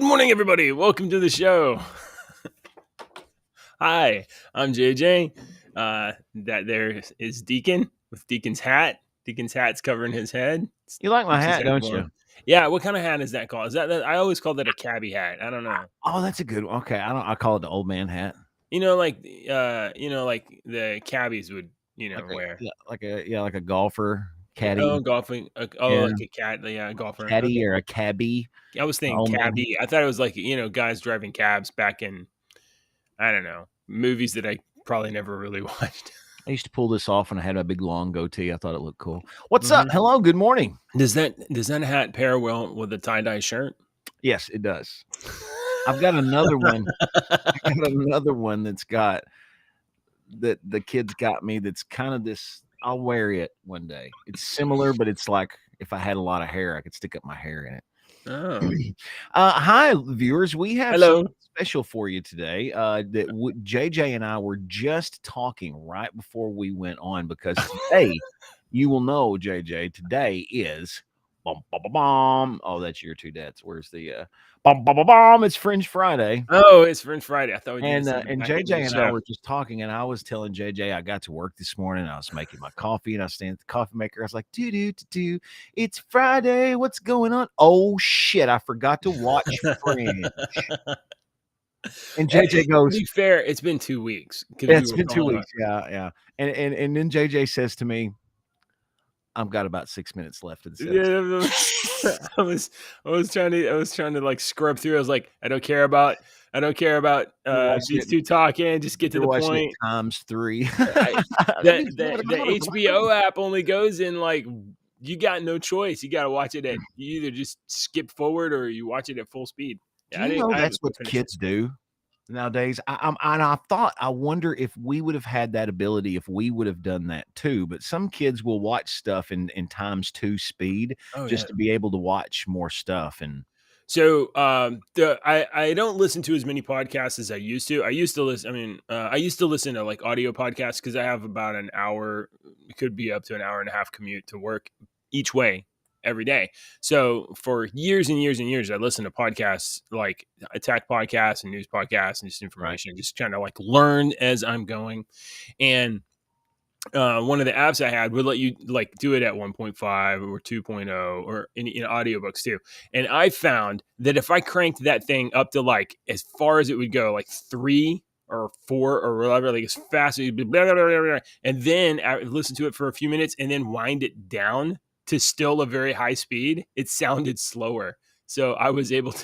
Good morning, everybody. Welcome to the show. Hi, I'm JJ. That there is Deacon with Deacon's hat. Deacon's hat's covering his head. You like my Keeps his hat, head don't you? warm. Yeah, what kind of hat is that called? Is that I always call that a cabbie hat. I don't know. Oh, that's a good one. Okay, I call it the old man hat. Like the cabbies would, wear. Like a golfer caddy. Oh, golfing. Yeah, Like a cat. Yeah, golfer. caddy Okay. or a cabbie. I was thinking Old man. cabbie. I thought it was like, guys driving cabs back in, I don't know, movies that I probably never really watched. I used to pull this off when I had a big long goatee. I thought it looked cool. What's up? Hello, good morning. Does that hat pair well with a tie-dye shirt? Yes, it does. I've got another one. I got another one that's got that the kids got me that's kind of this. I'll wear it one day. It's similar, but it's like if I had a lot of hair, I could stick up my hair in it. Oh. Hi, viewers. We have Hello. something special for you today. That JJ and I were just talking right before we went on because today, you will know, JJ, today is bum, bum, bum, bum. Oh, that's your two dads. Where's the bum, bum, bum, bum? It's Fringe Friday. Oh, it's Fringe Friday. I thought we did. And JJ and I were just talking, and I was telling JJ I got to work this morning. I was making my coffee, and I was standing at the coffee maker. I was like, do. It's Friday. What's going on? Oh shit! I forgot to watch Fringe. And JJ goes, to be fair, it's been 2 weeks. It's been 2 weeks. Yeah. And then JJ says to me, I've got about 6 minutes left of this episode. I was trying to like scrub through. I was like, I don't care about these two talking. Just get to the point. Times 3. The HBO app only goes in like, you got no choice. You got to watch it you either just skip forward or you watch it at full speed. Do you know that's what kids do nowadays? I wonder if we would have had that ability if we would have done that too. But some kids will watch stuff in times 2 speed to be able to watch more stuff. And so I don't listen to as many podcasts as I used to. I used to listen to like audio podcasts because I have about an hour, it could be up to an hour and a half commute to work each way every day. So for years and years and years, I listened to podcasts like attack podcasts and news podcasts and just information, just trying to like learn as I'm going. And one of the apps I had would let you like do it at 1.5 or 2.0 or in audiobooks too. And I found that if I cranked that thing up to like as far as it would go, like 3 or 4 or whatever, like as fast as blah, blah, blah, blah, blah, and then I listen to it for a few minutes and then wind it down to still a very high speed, it sounded slower. So I was able to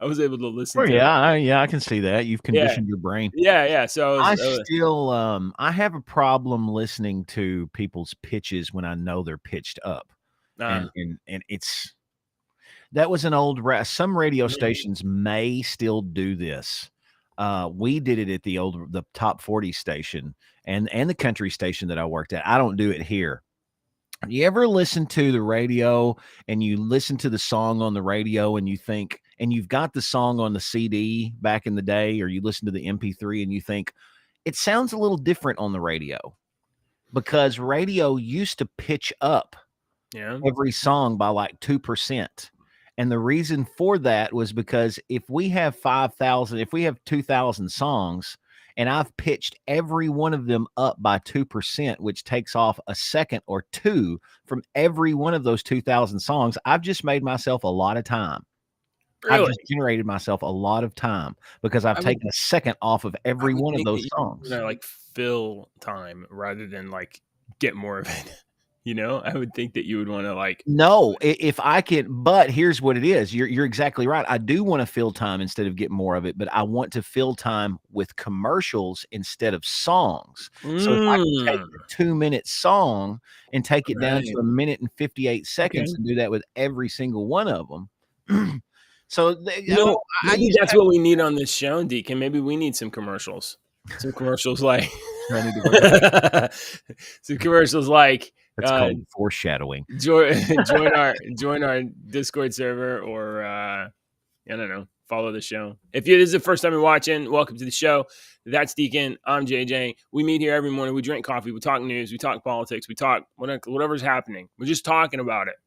listen to it. I can see that. You've conditioned your brain. Yeah. So I have a problem listening to people's pitches when I know they're pitched up. And it's that was an old some radio stations may still do this. We did it at the top 40 station and the country station that I worked at. I don't do it here. You ever listen to the radio and you listen to the song on the radio and you think, and you've got the song on the CD back in the day, or you listen to the MP3 and you think it sounds a little different on the radio because radio used to pitch up every song by like 2%. And the reason for that was because if we have 2,000 songs, and I've pitched every one of them up by 2%, which takes off a second or two from every one of those 2,000 songs, I've just made myself a lot of time. Really? I've just generated myself a lot of time because I've taken a second off of every one of those songs. Like fill time rather than like get more of it. I would think that you would want to like. No, if I can, but here's what it is. You're exactly right. I do want to fill time instead of get more of it, but I want to fill time with commercials instead of songs. So if I can take a 2-minute song and take it down to 1 minute and 58 seconds and do that with every single one of them. So I think that's what we need on this show, Deacon. Maybe we need some commercials. Some commercials like some commercials like that's called foreshadowing. Join our Discord server, or I don't know, follow the show. If it is the first time you're watching, welcome to the show. That's Deacon. I'm JJ. We meet here every morning. We drink coffee. We talk news. We talk politics. We talk whatever's happening. We're just talking about it.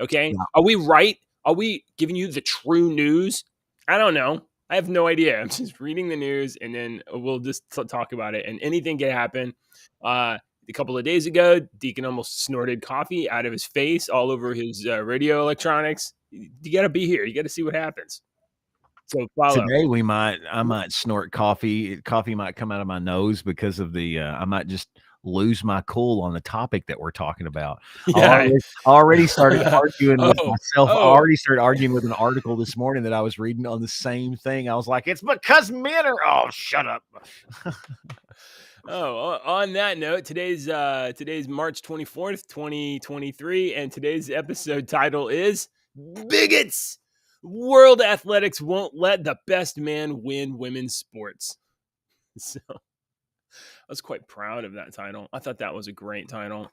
Okay? Yeah. Are we right? Are we giving you the true news? I don't know. I have no idea. I'm just reading the news, and then we'll just talk about it. And anything can happen. A couple of days ago, Deacon almost snorted coffee out of his face all over his radio electronics. You got to be here. You got to see what happens. So follow. Today I might snort coffee. Coffee might come out of my nose because of the I might just lose my cool on the topic that we're talking about. Yeah. I already started arguing with Oh, myself. I oh, already started arguing with an article this morning that I was reading on the same thing. I was like, it's because men are shut up. Oh, on that note, today's March 24th, 2023, and today's episode title is Bigots. World Athletics won't let the best man win women's sports. So I was quite proud of that title. I thought that was a great title.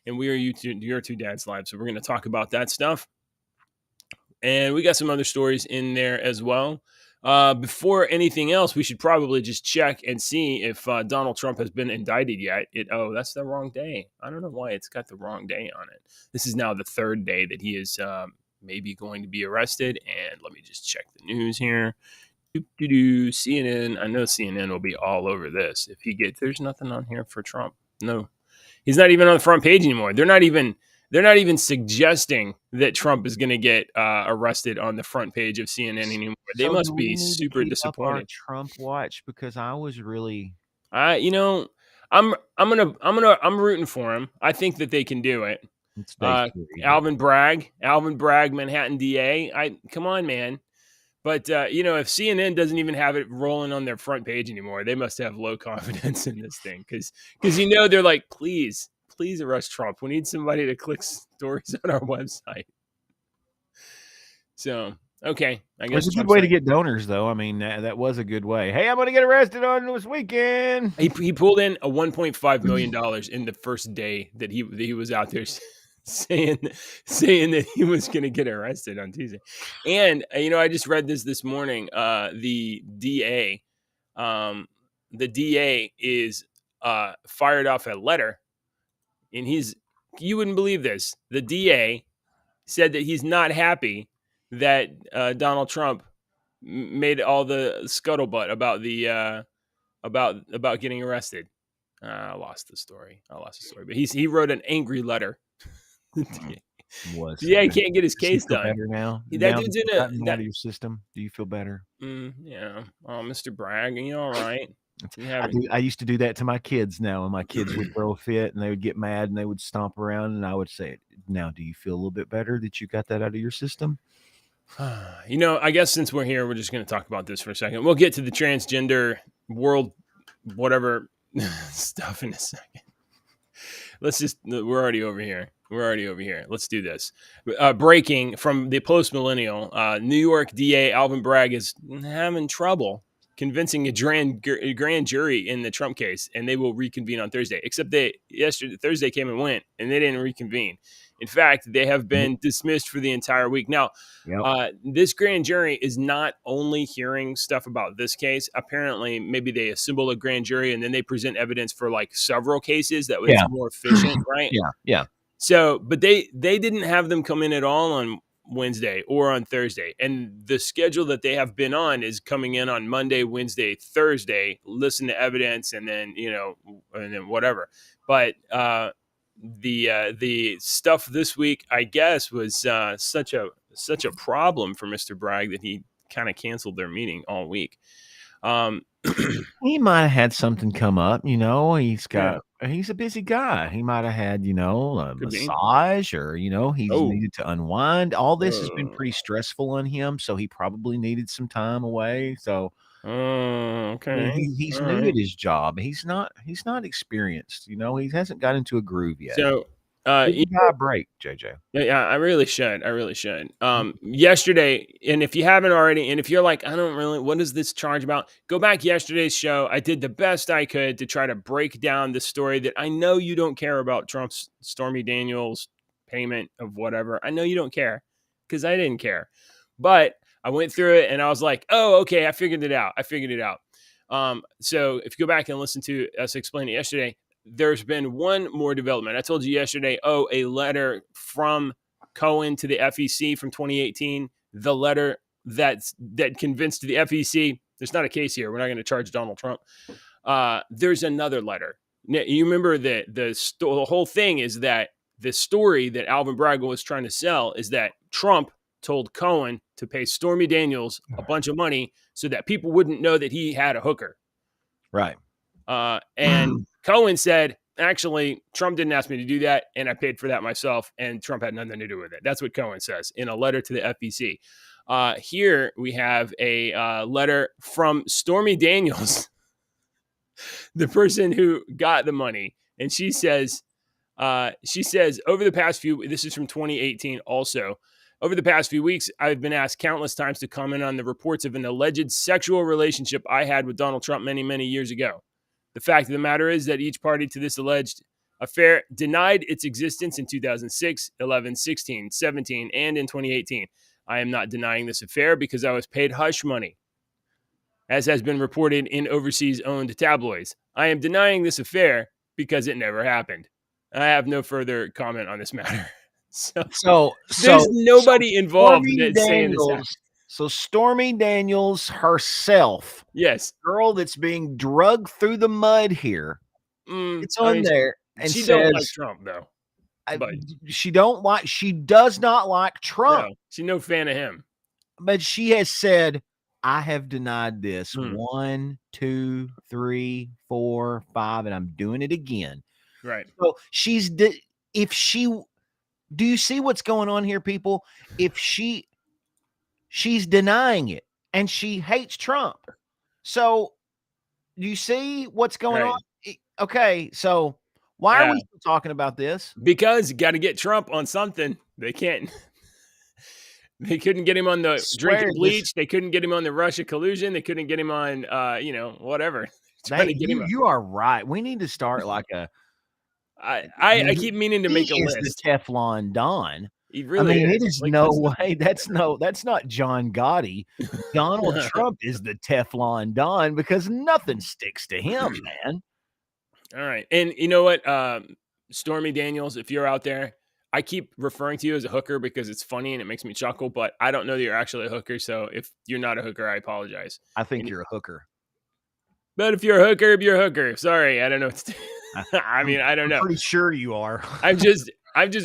And we are your two dads live, so we're going to talk about that stuff. And we got some other stories in there as well. Before anything else, we should probably just check and see if Donald Trump has been indicted yet. That's the wrong day. I don't know why it's got the wrong day on it. This is now the third day that he is maybe going to be arrested. And let me just check the news here. CNN. I know CNN will be all over this. There's nothing on here for Trump. No, he's not even on the front page anymore. They're not even suggesting that Trump is going to get arrested on the front page of CNN anymore. They must be super disappointed. Trump watch, because I was really, I'm rooting for him. I think that they can do it. Alvin Bragg, Manhattan DA. Come on, man. But if CNN doesn't even have it rolling on their front page anymore, they must have low confidence in this thing because they're like, please arrest Trump. We need somebody to click stories on our website. So, okay. I guess it's a good way to get donors, though. I mean, that was a good way. Hey, I'm going to get arrested on this weekend. He pulled in a $1.5 million in the first day that he was out there saying that he was going to get arrested on Tuesday. And, I just read this morning. The DA is fired off a letter. And you wouldn't believe this. The DA said that he's not happy that Donald Trump made all the scuttlebutt about the about getting arrested. I lost the story, but he wrote an angry letter. He can't get his case done. Better now. That dude's out of your system. Do you feel better? Yeah. Oh, Mr. Bragg, are you all right? I used to do that to my kids now, and my kids would throw a fit and they would get mad and they would stomp around, and I would say, now, do you feel a little bit better that you got that out of your system? I guess since we're here, we're just going to talk about this for a second. We'll get to the transgender world, whatever stuff in a second. We're already over here. Let's do this. Breaking from the Post-Millennial, New York DA Alvin Bragg is having trouble convincing a grand jury in the Trump case, and they will reconvene on Thursday. Except Thursday came and went, and they didn't reconvene. In fact, they have been dismissed for the entire week. Now, this grand jury is not only hearing stuff about this case. Apparently, maybe they assemble a grand jury and then they present evidence for like several cases that was more efficient, right? Yeah. So, but they didn't have them come in at all on Wednesday or on Thursday. And the schedule that they have been on is coming in on Monday, Wednesday, Thursday, listen to evidence, and then, and then whatever. But the stuff this week, I guess, was such a problem for Mr. Bragg that he kind of canceled their meeting all week. He might have had something come up, he's a busy guy. He might have had, a massage or, he's needed to unwind. All this has been pretty stressful on him. So he probably needed some time away. So okay. He's new at his job. He's not experienced, he hasn't got into a groove yet. So you got a break, JJ. Yeah, I really should. Yesterday, and if you haven't already, and if you're like, what is this charge about? Go back yesterday's show. I did the best I could to try to break down the story that I know you don't care about Trump's Stormy Daniels payment of whatever. I know you don't care because I didn't care, but I went through it and I was like, oh, okay, I figured it out. So if you go back and listen to us explain it yesterday, there's been one more development. I told you yesterday, a letter from Cohen to the FEC from 2018. The letter that convinced the FEC there's not a case here. We're not going to charge Donald Trump. There's another letter. Now, you remember that the whole thing is that the story that Alvin Bragg was trying to sell is that Trump told Cohen to pay Stormy Daniels a bunch of money so that people wouldn't know that he had a hooker. Right. And Cohen said, actually, Trump didn't ask me to do that, and I paid for that myself, and Trump had nothing to do with it. That's what Cohen says in a letter to the FEC. Here we have a letter from Stormy Daniels, the person who got the money, and she says, over the past few, this is from 2018 also, over the past few weeks, I've been asked countless times to comment on the reports of an alleged sexual relationship I had with Donald Trump many, many years ago. The fact of the matter is that each party to this alleged affair denied its existence in 2006, 11, 16, 17, and in 2018. I am not denying this affair because I was paid hush money, as has been reported in overseas-owned tabloids. I am denying this affair because it never happened. I have no further comment on this matter. So there's nobody involved that's saying this happened. So Stormy Daniels herself, yes, girl that's being drugged through the mud here, it's on there, and she says, don't like Trump though. She does not like Trump. No, she's no fan of him. But she has said, I have denied this 1, 2, 3, 4, 5, and I'm doing it again. Right. So do you see what's going on here, people? If she's denying it and she hates Trump. So do you see what's going on? Okay. So why are we still talking about this? Because you got to get Trump on something. They couldn't get him on the drinking bleach. They couldn't get him on the Russia collusion. They couldn't get him on, whatever. You are right. We need to start like a, I keep meaning to make a list. The Teflon Don. He really it is like no way. That's not John Gotti. Donald Trump is the Teflon Don because nothing sticks to him, man. All right. And you know what? Stormy Daniels, if you're out there, I keep referring to you as a hooker because it's funny and it makes me chuckle, but I don't know that you're actually a hooker. So if you're not a hooker, I apologize. I think you're a hooker. But if you're a hooker, you're a hooker. Sorry, I don't know what to do. I mean, I don't know. I'm pretty sure you are. I'm just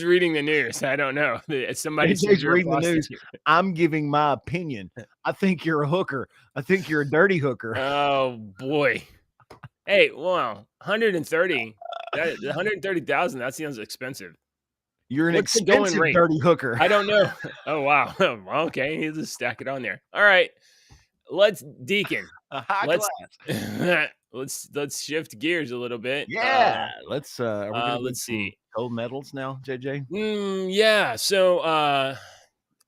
reading the news. I don't know. Somebody's reading the news. I'm giving my opinion. I think you're a hooker. I think you're a dirty hooker. Oh boy. Hey, well, 130. 130,000. That sounds expensive. You're an expensive dirty hooker. I don't know. Oh wow. Okay, you just stack it on there. All right. Let's Deacon. Let's shift gears a little bit. Yeah. Let's see. Gold medals now, JJ. Yeah. So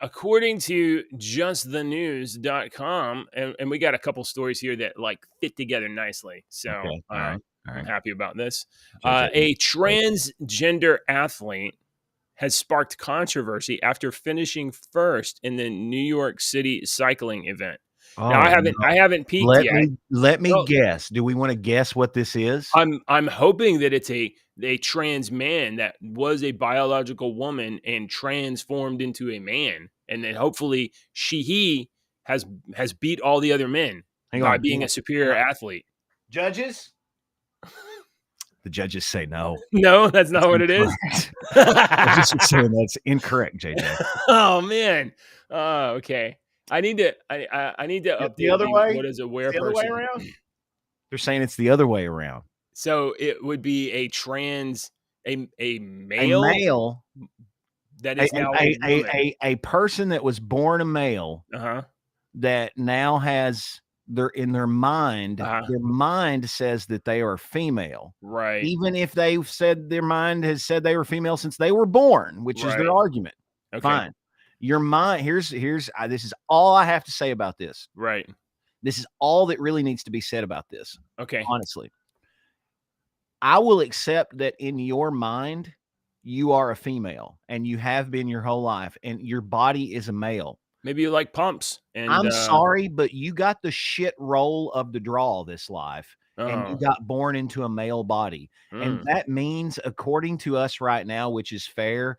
according to justthenews.com, and we got a couple stories here that like fit together nicely. So okay. All right. I'm happy about this. A transgender athlete has sparked controversy after finishing first in the New York City cycling event. Now, I haven't peeked yet. Let me guess. Do we want to guess what this is? I'm hoping that it's a trans man that was a biological woman and transformed into a man, and then hopefully he has beat all the other men by being a superior athlete. Judges? The judges say no. No, that's not what it is. I'm just saying that's incorrect, JJ. Oh man. Oh, okay. I need to update the other way. What is a where person? The other way around? They're saying it's the other way around. So it would be a male. A male that is now a person that was born a male. That now has their mind. Their mind says that they are female. Right. Even if they've said their mind has said they were female since they were born, which is their argument. Okay. Fine. Your mind, here's this is all I have to say about this. Right. This is all that really needs to be said about this. Okay. Honestly. I will accept that in your mind, you are a female and you have been your whole life and your body is a male. Maybe you like pumps. And I'm sorry, but you got the shit roll of the draw this life. And you got born into a male body. And that means, according to us right now, which is fair,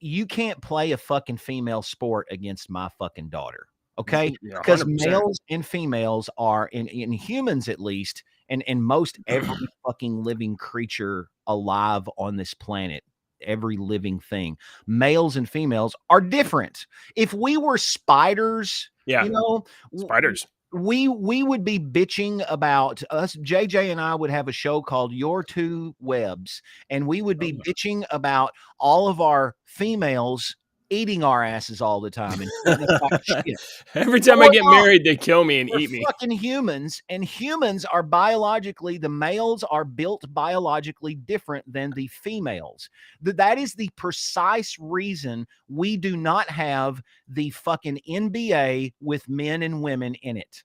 you can't play a fucking female sport against my fucking daughter. Okay, Yeah, because 100%. males and females are in humans at least, and most every fucking living creature alive on this planet, every living thing, males and females are different. If we were spiders, Yeah. you know, Spiders. we would be bitching about us. JJ and I would have a show called Your Two Webs, and we would be bitching about all of our females eating our asses all the time and treating us like shit. Every But time I we're get not. married, they kill me and We're eat me. fucking humans, and humans are biologically, the males are built biologically different than the females. That is the precise reason we do not have the fucking NBA with men and women in it.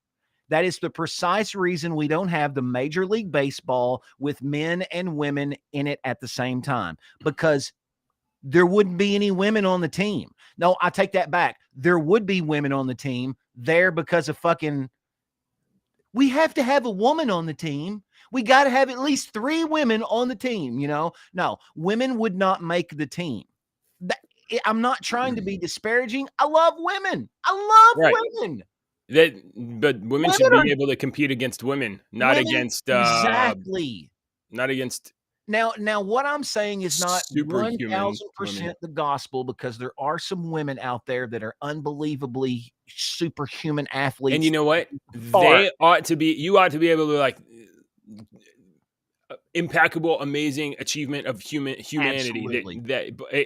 That is the precise reason we don't have the Major League Baseball with men and women in it at the same time, because there wouldn't be any women on the team. No, I take that back. There would be women on the team there because of fucking, we have to have a woman on the team. We got to have at least 3 women on the team, you know? No, women would not make the team. I'm not trying to be disparaging. I love women. I love Right. women. But women should Women be are able to compete against women, not women. against Exactly. not against Now, what I'm saying is not superhuman women. 1000% the gospel, because there are some women out there that are unbelievably superhuman And you athletes. know what? Far. You ought to be able to like impeccable, amazing achievement of humanity Absolutely.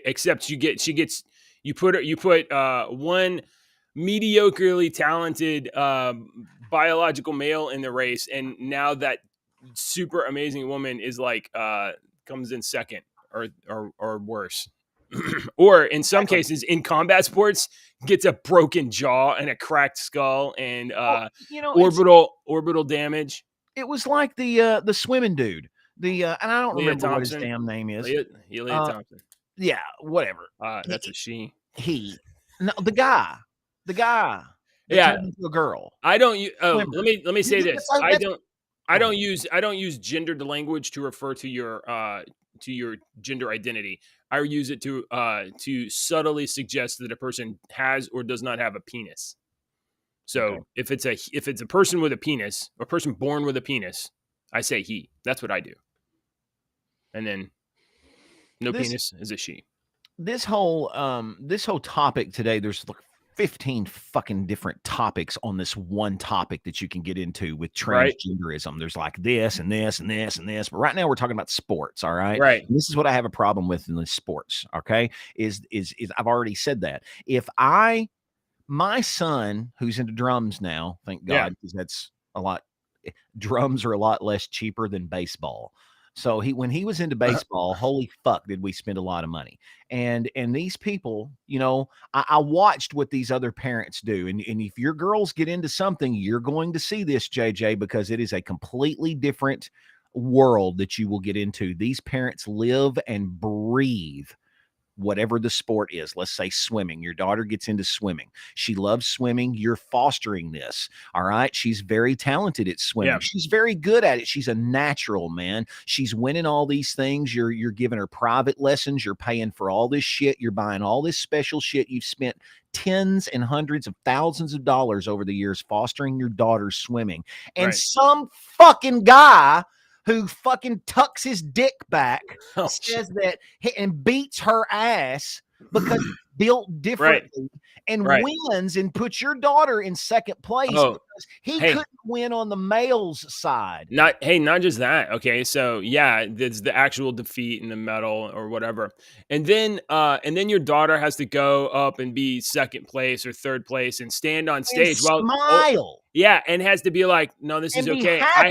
except you put one mediocrely talented biological male in the race, and now that super amazing woman is like comes in second or worse. Or in some Exactly. cases in combat sports gets a broken jaw and a cracked skull and Well, you know, orbital damage. it was like the swimming dude. And I don't Leah remember what his Thompson. damn name is. Leah Uh Thompson. yeah, whatever. That's a she. He no, the guy that Yeah, turned into a girl. I don't. Oh, Swimmer. let me say this. That's go ahead. I don't use gendered language to refer to your gender identity. I use it to subtly suggest that a person has or does not have a penis. Okay. So if it's a person with a penis, or a person born with a penis, I say he. That's what I do. And then no This penis is a she. this whole topic today, there's like 15 fucking different topics on this one topic that you can get into with Right? transgenderism. There's like this and this and this and this, but right now we're talking about sports. All right. Right. And this is what I have a problem with in the sports. Okay. Is I've already said that if my son, who's into drums now, thank Yeah. God, because that's a lot, drums are a lot less cheaper than baseball. So when he was into baseball, holy fuck, did we spend a lot of money. And these people, you know, I watched what these other parents do. And if your girls get into something, you're going to see this, JJ, because it is a completely different world that you will get into. These parents live and breathe whatever the sport is. Let's say swimming. Your daughter gets into swimming. She loves swimming. You're fostering this. All right. She's very talented at swimming. Yeah. She's very good at it. She's a natural, man. She's winning all these things. You're giving her private lessons. You're paying for all this shit. You're buying all this special shit. You've spent tens and hundreds of thousands of dollars over the years fostering your daughter's swimming. And Right. some fucking guy who fucking tucks his dick back says that and beats her ass because built differently and wins and puts your daughter in second place because he couldn't win on the male's side. Not just that. Okay, so yeah, there's the actual defeat in the medal or whatever, and then your daughter has to go up and be second place or third place and stand on stage while smile. Yeah, and has to be like, no, this is okay. I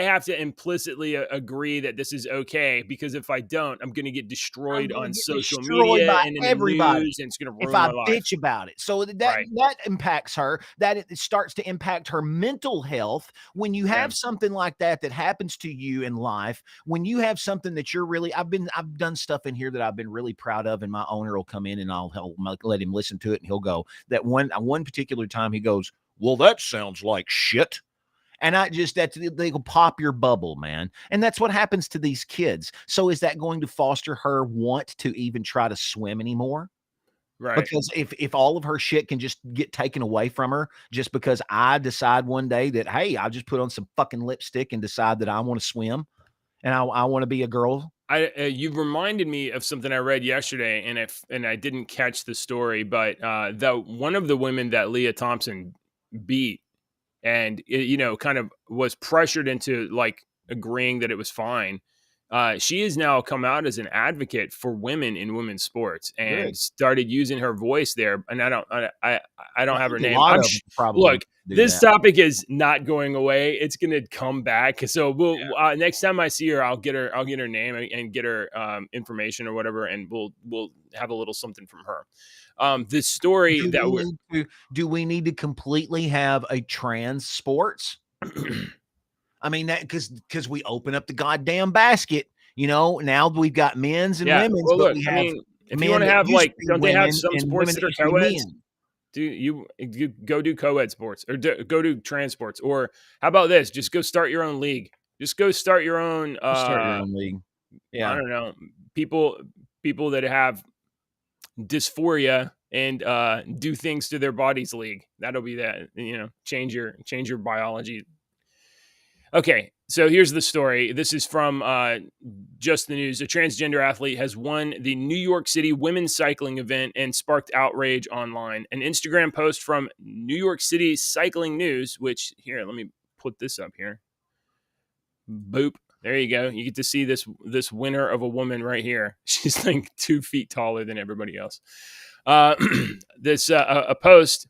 have to implicitly agree that this is okay, because if I don't, I'm going to get destroyed on social media and in everybody. The news, and it's going to ruin my life. If I bitch about it. So that impacts her. That it starts to impact her mental health. When you have something like that happens to you in life, when you have something that you're really, I've done stuff in here that I've been really proud of, and my owner will come in and I'll let him listen to it, and he'll go, that one particular time he goes, well, that sounds like shit. And they will pop your bubble, man. And that's what happens to these kids. So is that going to foster her want to even try to swim anymore? Right. Because if all of her shit can just get taken away from her just because I decide one day that, hey, I'll just put on some fucking lipstick and decide that I want to swim and I want to be a girl. You reminded me of something I read yesterday, and I didn't catch the story, but the one of the women that Leah Thompson beat, and kind of was pressured into like agreeing that it was fine. She has now come out as an advocate for women in women's sports and Good. started using her voice there. And I don't I have her think a name. lot of them probably Look. do This that. topic is not going away. It's going to come back. So we'll next time I see her, I'll get her name and get her information or whatever, and we'll have a little something from her. This story that we're Do we need to completely have a trans sports? I mean, that because we open up the goddamn basket, now we've got men's and yeah. women's, Well, but look, we I have mean, if you want men to that have used to like, be don't they have women some and sports women that that are used to be co-eds? men. Do you go do co-ed sports or go do trans sports? Or how about this? Just go start your own league. Just go start your own. We'll start your own league. I Yeah. don't know, people that have dysphoria and do things to their bodies league. That'll be that. Change your biology. Okay, so here's the story. This is from Just the News. A transgender athlete has won the New York City women's cycling event and sparked outrage online. An Instagram post from New York City Cycling News, which here, let me put this up here. Boop. There you go. You get to see this winner of a woman right here. She's like 2 feet taller than everybody else. This a post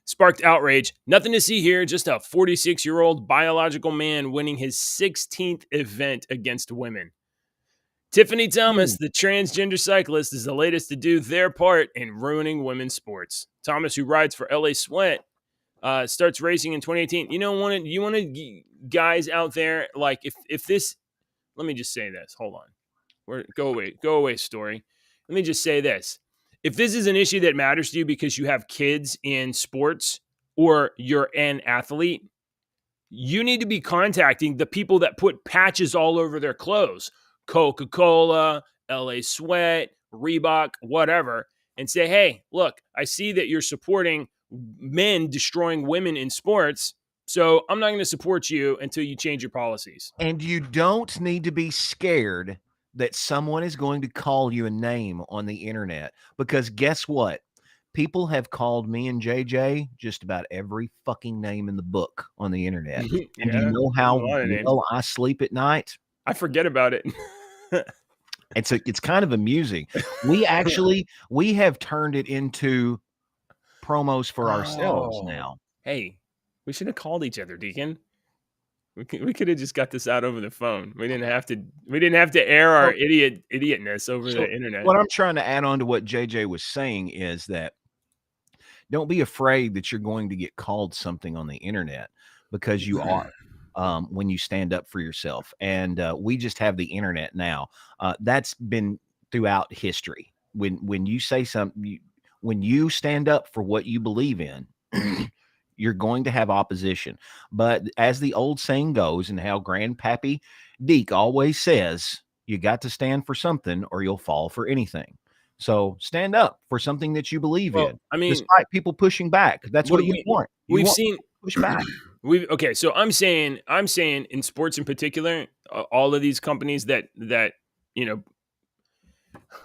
sparked outrage. Nothing to see here. Just a 46-year-old biological man winning his 16th event against women. Tiffany Thomas, the transgender cyclist, is the latest to do their part in ruining women's sports. Thomas, who rides for LA Sweat, starts racing in 2018. You want to guys out there, like if this, let me just say this. Hold on. Go away, story. Let me just say this. If this is an issue that matters to you because you have kids in sports or you're an athlete, you need to be contacting the people that put patches all over their clothes. Coca-Cola, LA Sweat, Reebok, whatever, and say, hey, look, I see that you're supporting men destroying women in sports, so I'm not going to support you until you change your policies. And you don't need to be scared that someone is going to call you a name on the internet, because guess what? People have called me and JJ just about every fucking name in the book on the internet. And do you know how well I sleep at night? I forget about it. It's kind of amusing. We have turned it into promos for ourselves now. Hey, we should have called each other, Deacon. We could have just got this out over the phone. We didn't have to air our idiotness over the internet. What I'm trying to add on to what JJ was saying is that don't be afraid that you're going to get called something on the internet, because you are, when you stand up for yourself. And we just have the internet now. That's been throughout history. When you say something, when you stand up for what you believe in, you're going to have opposition. But as the old saying goes, and how Grandpappy Deke always says, you got to stand for something or you'll fall for anything. So stand up for something that you believe in. I mean, despite people pushing back. That's what you want. We've seen push back. Okay, so I'm saying in sports in particular, all of these companies that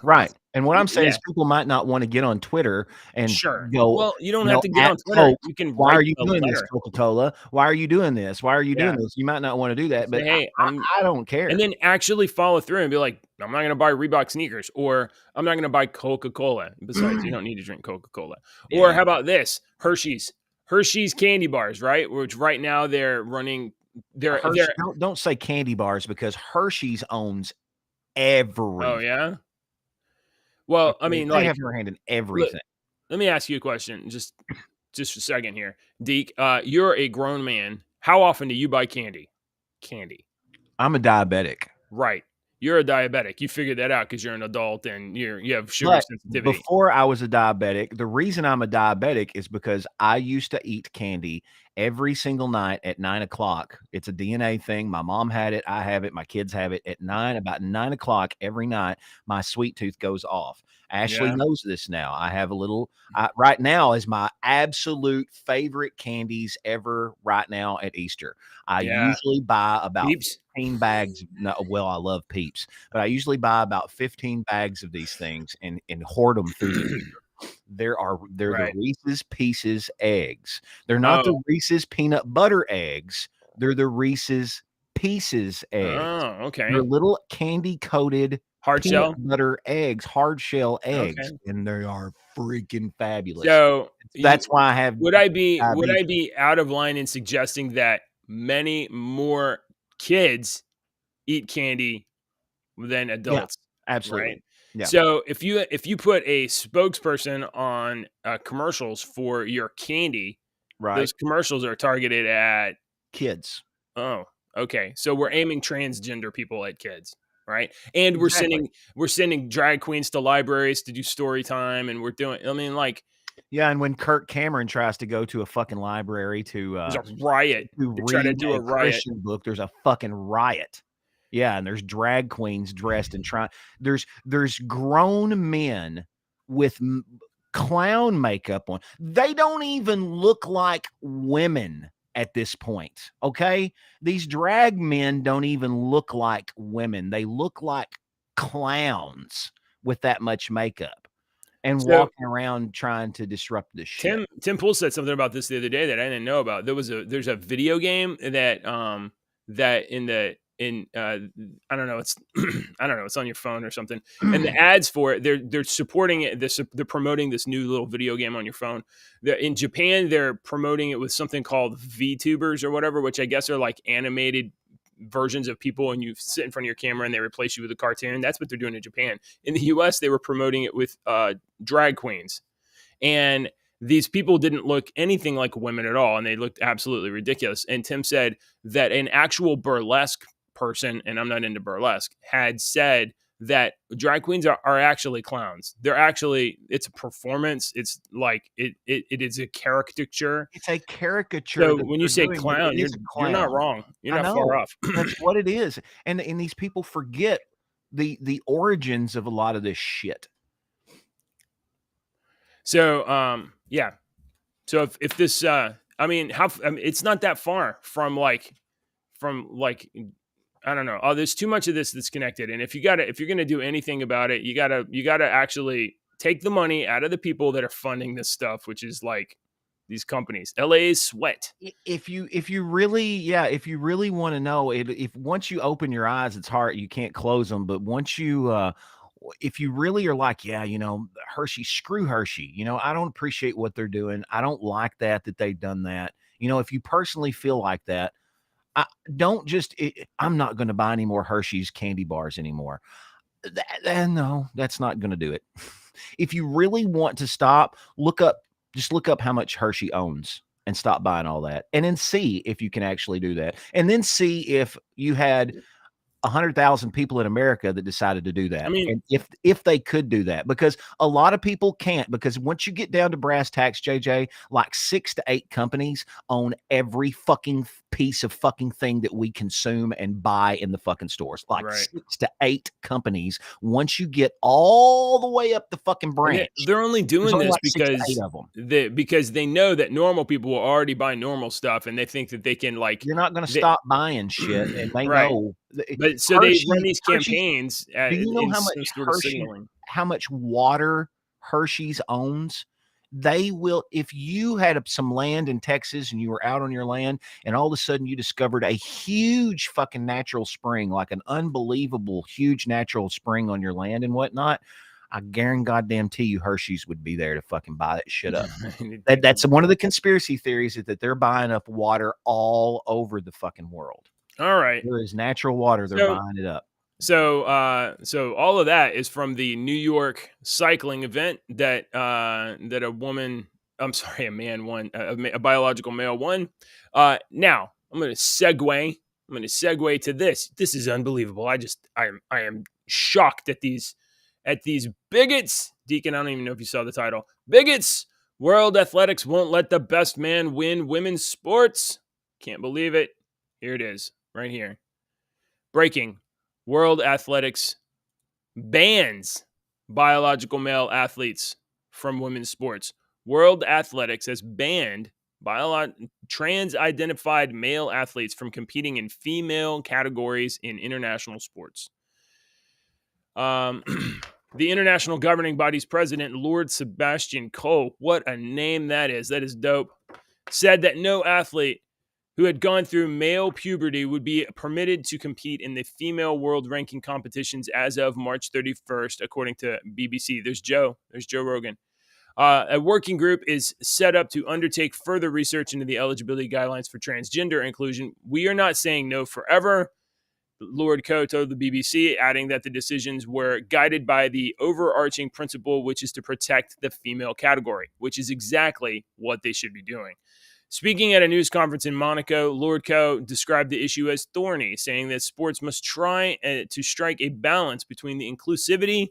right. And what I'm saying is people might not want to get on Twitter and go, well, you don't have to get on Twitter. You can why write are you doing letter. this, Coca-Cola? Why are you doing this? Why are you doing this? You might not want to do that, but hey, I don't care. And then actually follow through and be like, I'm not going to buy Reebok sneakers, or I'm not going to buy Coca-Cola. Besides, you don't need to drink Coca-Cola. Yeah. Or how about this? Hershey's candy bars, right? Which right now they're running. Don't say candy bars, because Hershey's owns everything. Oh yeah. Well, I mean, they have their hand in everything. Let me ask you a question, just a second here, Deke. You're a grown man. How often do you buy candy? I'm a diabetic. Right. You're a diabetic. You figured that out because you're an adult and you have sugar sensitivity. Before I was a diabetic, the reason I'm a diabetic is because I used to eat candy every single night at 9 o'clock. It's a DNA thing. My mom had it. I have it. My kids have it at about 9 o'clock every night. My sweet tooth goes off. Ashley Yeah. knows this now. I have a little, right now is my absolute favorite candies ever right now at Easter. I Yeah. usually buy about Peeps. 15 bags. No, well, I love Peeps, but I usually buy about 15 bags of these things and hoard them through the year. They're the Right. Reese's Pieces eggs. They're not the Oh. Reese's peanut butter eggs. They're the Reese's Pieces eggs. Oh, They're okay. little candy coated Hard peanut shell? butter eggs, hard shell eggs, Okay. and they are freaking fabulous. So, That's why I have would I diabetes. be out of line in suggesting that many more kids eat candy than Yeah, adults, absolutely. right? Yeah, So, if you put a spokesperson on, commercials for your candy, right. those commercials are targeted at Kids. oh, okay. So we're aiming transgender people at kids, right? And Exactly. we're sending drag queens to libraries to do story time, and we're doing. I mean, like, Yeah, and when Kirk Cameron tries to go to a fucking library there's a riot. to They try to read do a a riot. Christian book, there's a fucking riot. Yeah, and there's drag queens dressed and trying there's grown men with clown makeup on. They don't even look like women at this point, okay? These drag men don't even look like women. They look like clowns with that much makeup and So walking around trying to disrupt this shit. Tim Pool said something about this the other day that I didn't know about. There's a video game that that in I don't know, it's I don't know, it's on your phone or something. And the ads for it, they're supporting it. They're promoting this new little video game on your phone. In Japan, they're promoting it with something called VTubers or whatever, which I guess are like animated versions of people, and you sit in front of your camera and they replace you with a cartoon. That's what they're doing in Japan. In the US, they were promoting it with drag queens, and these people didn't look anything like women at all, and they looked absolutely ridiculous. And Tim said that an actual burlesque person, and I'm not into burlesque, had said that drag queens are actually clowns. They're actually, it's a performance. It's like it is a caricature. It's a caricature So that when you they're say doing, but it clown, is a you're not clown. wrong. You're I not far know. off. That's what it is. And these people forget the origins of a lot of this shit. So yeah. So if this I mean, it's not that far from like I don't know. Oh, there's too much of this that's connected. And if you're gonna do anything about it, you gotta actually take the money out of the people that are funding this stuff, which is like these companies. LA's sweat. If you really, yeah, if you really want to know it, if once you open your eyes, it's hard, you can't close them. But once you if you really are like, yeah, Hershey, screw Hershey, I don't appreciate what they're doing. I don't like that they've done that. If you personally feel like that, I don't just I'm not going to buy any more Hershey's candy bars anymore. No, that's not going to do it. If you really want to stop, just look up how much Hershey owns and stop buying all that. And then see if you can actually do that. And then see if you had 100,000 people in America that decided to do I that. mean, And if they could do that, because a lot of people can't, because once you get down to brass tacks, JJ, like 6 to 8 companies own every fucking piece of fucking thing that we consume and buy in the fucking stores. Like right. 6 to 8 companies. Once you get all the way up the fucking And branch, they're only there's doing only this like 6 to 8 of them. because they know that normal people will already buy normal stuff, and they think that they can You're not going to stop buying shit, and they right. know But so they run these Hershey's. campaigns Do you know in some sort of signaling. How much water Hershey's owns? They will, if you had some land in Texas and you were out on your land and all of a sudden you discovered a huge fucking natural spring, like an unbelievable huge natural spring on your land and whatnot, I guarantee you Hershey's would be there to fucking buy that shit up. That's one of the conspiracy theories, is that they're buying up water all over the fucking world. All right. There is natural water. They're buying it up. So all of that is from the New York cycling event that a woman, I'm sorry, a man won, a biological male won. Now I'm going to segue to this. This is unbelievable. I am shocked at these bigots. Deacon, I don't even know if you saw the title. Bigots World Athletics won't let the best man win women's sports. Can't believe it. Here it is, right here. Breaking. World Athletics bans biological male athletes from women's sports. World Athletics has banned trans-identified male athletes from competing in female categories in international sports. The international governing body's president, Lord Sebastian Coe, what a name that is dope, said that no athlete who had gone through male puberty would be permitted to compete in the female world ranking competitions as of March 31st, according to BBC. There's Joe Rogan. A working group is set up to undertake further research into the eligibility guidelines for transgender inclusion. We are not saying no forever, Lord Coe told the BBC, adding that the decisions were guided by the overarching principle, which is to protect the female category, which is exactly what they should be doing. Speaking at a news conference in Monaco, Lord Coe described the issue as thorny, saying that sports must try to strike a balance between the inclusivity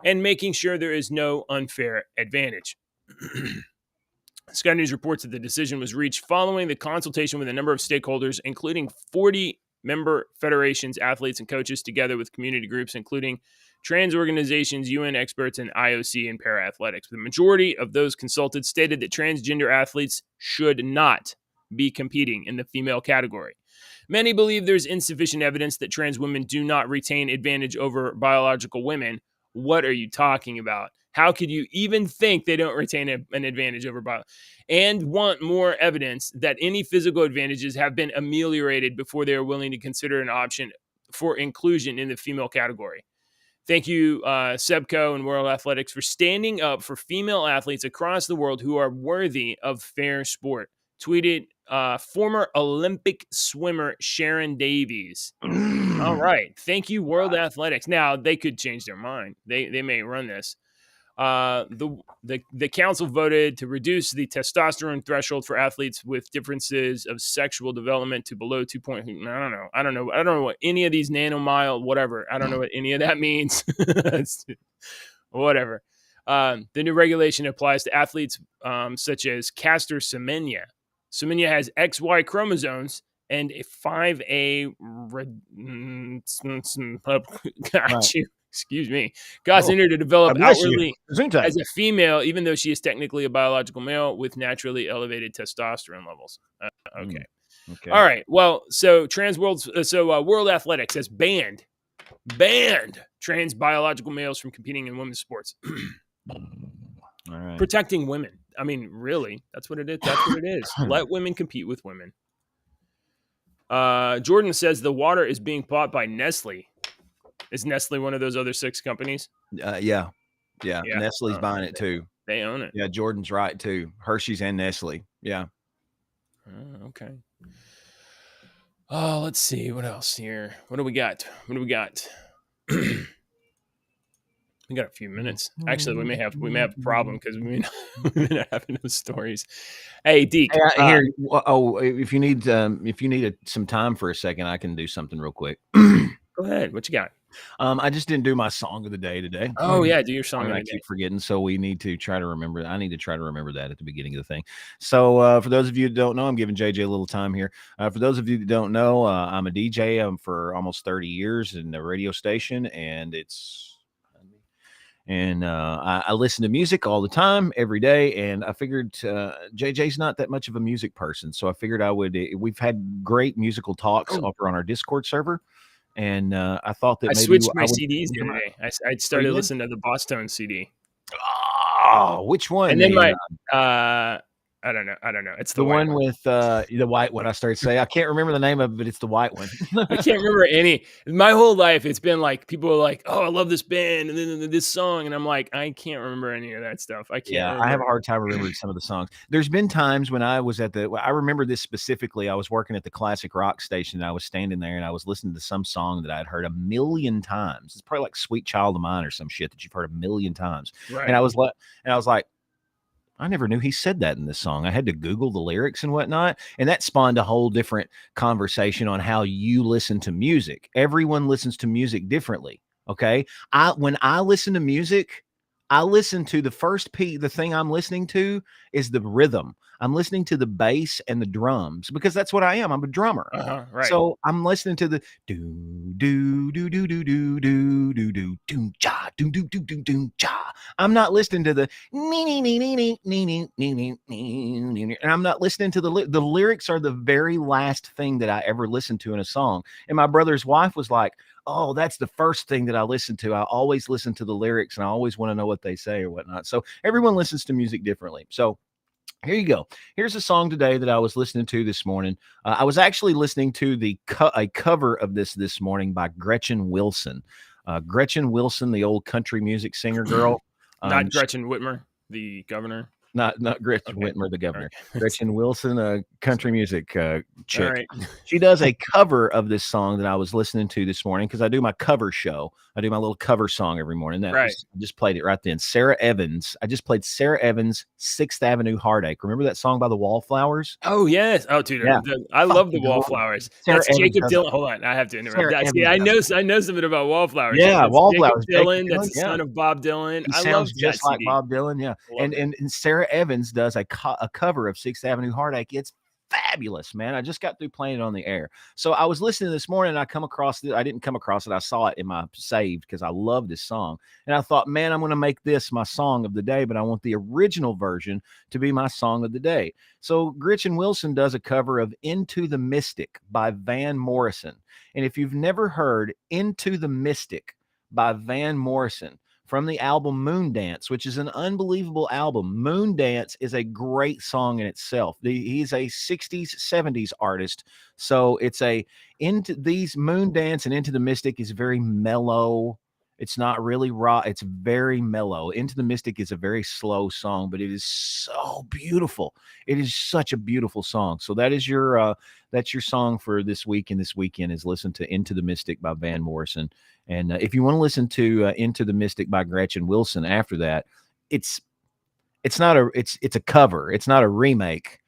and making sure there is no unfair advantage. Sky News reports that the decision was reached following the consultation with a number of stakeholders, including 40 member federations, athletes, and coaches, together with community groups, including trans organizations, UN experts, and IOC and para-athletics. The majority of those consulted stated that transgender athletes should not be competing in the female category. Many believe there's insufficient evidence that trans women do not retain advantage over biological women. What are you talking about? How could you even think they don't retain an advantage over biological? And want more evidence that any physical advantages have been ameliorated before they are willing to consider an option for inclusion in the female category. Thank you, Sebco and World Athletics, for standing up for female athletes across the world who are worthy of fair sport. Tweeted former Olympic swimmer Sharon Davies. All right. Thank you, World Athletics. Now, they could change their mind. They may run this. The council voted to reduce the testosterone threshold for athletes with differences of sexual development to below 2. I don't know what any of these nanomile, whatever. I don't know what any of that means. Whatever. The new regulation applies to athletes such as Caster Semenya. Semenya has XY chromosomes and a 5A. Got you. Excuse me. God's in her to develop outwardly as a female, even though she is technically a biological male with naturally elevated testosterone levels. Okay. All right. Well, so World Athletics has banned trans biological males from competing in women's sports. All right. Protecting women. I mean, really, that's what it is. That's what it is. Let women compete with women. Jordan says the water is being bought by Nestle. Is Nestle one of those other 6 companies? Yeah. Nestle's buying it too. They own it. Yeah, Jordan's right too. Hershey's and Nestle. Yeah. Okay. Oh, let's see what else here. What do we got? We got a few minutes. Actually, we may have a problem because we may not have enough stories. Hey, Deke. Here. If you need some time for a second, I can do something real quick. Go ahead. What you got? I just didn't do my song of the day today. Oh yeah, do your song. I keep forgetting, so we need to try to remember. I need to try to remember that at the beginning of the thing. So for those of you who don't know, I'm giving JJ a little time here. For those of you that don't know, I'm a DJ. I'm for almost 30 years in a radio station, and I listen to music all the time, every day. And I figured JJ's not that much of a music person, so I figured I would. We've had great musical talks over on our Discord server. And I thought that I switched my CDs the other day. I started listening to the Boss Tone CD. Oh, which one? And then I don't know. It's the one with the white one. I started saying I can't remember the name of it, but it's the white one. I can't remember any. My whole life, it's been like people are like, "Oh, I love this band," and then this song, and I'm like, I can't remember any of that stuff. I can't. Yeah, I have a hard time remembering some of the songs. There's been times when I was I remember this specifically. I was working at the classic rock station, and I was standing there, and I was listening to some song that I'd heard a million times. It's probably like "Sweet Child of Mine" or some shit that you've heard a million times. Right. And I was like, I never knew he said that in this song. I had to Google the lyrics and whatnot. And that spawned a whole different conversation on how you listen to music. Everyone listens to music differently. Okay. When I listen to music, I listen to the first P. The thing I'm listening to is the rhythm. I'm listening to the bass and the drums because that's what I am. I'm a drummer. Right. So I'm listening to the do do do do do do do do do do ja do do do do do ja. I'm not listening to the and I'm not listening to the lyrics are the very last thing that I ever listened to in a song. And my brother's wife was like, "Oh, that's the first thing that I listen to. I always listen to the lyrics and I always want to know what they say or whatnot." So everyone listens to music differently. So here you go. Here's a song today that I was listening to this morning. I was actually listening to a cover of this morning by Gretchen Wilson. Gretchen Wilson, the old country music singer girl. Not Gretchen Whitmer, the governor. Not Gretchen Okay. Whitmer, the governor. Okay. Gretchen Wilson, a country music All chick. right. She does a cover of this song that I was listening to this morning because I do my cover show. I do my little cover song every morning. I just played it right then. Sarah Evans. I just played Sarah Evans' Sixth Avenue Heartache. Remember that song by the Wallflowers? Oh, yes. Oh, dude, Yeah. I love the Wallflowers. Sarah That's Evans Jacob does it. Dylan. Hold on, I have to interrupt. Sarah See, I Evans know something about Wallflowers. Yeah, It's Wallflowers. Jacob Dylan, Jacob that's the Dylan, son of Bob Dylan. He I sounds love that just like CD. Bob Dylan, yeah. And Sarah Evans does a cover of Sixth Avenue Heartache. It's fabulous, man. I just got through playing it on the air. So I was listening this morning and I didn't come across it. I saw it in my saved because I love this song. And I thought, man, I'm going to make this my song of the day, but I want the original version to be my song of the day. So Gretchen Wilson does a cover of Into the Mystic by Van Morrison. And if you've never heard Into the Mystic by Van Morrison, from the album Moondance, which is an unbelievable album. Moondance is a great song in itself. He's a 60s, 70s artist. So it's into these Moondance and Into the Mystic is very mellow. It's not really raw. It's very mellow. Into the Mystic is a very slow song, but it is so beautiful. It is such a beautiful song. So that's your song for this week and this weekend is listen to Into the Mystic by Van Morrison. And if you want to listen to Into the Mystic by Gretchen Wilson after that, it's a cover. It's not a remake.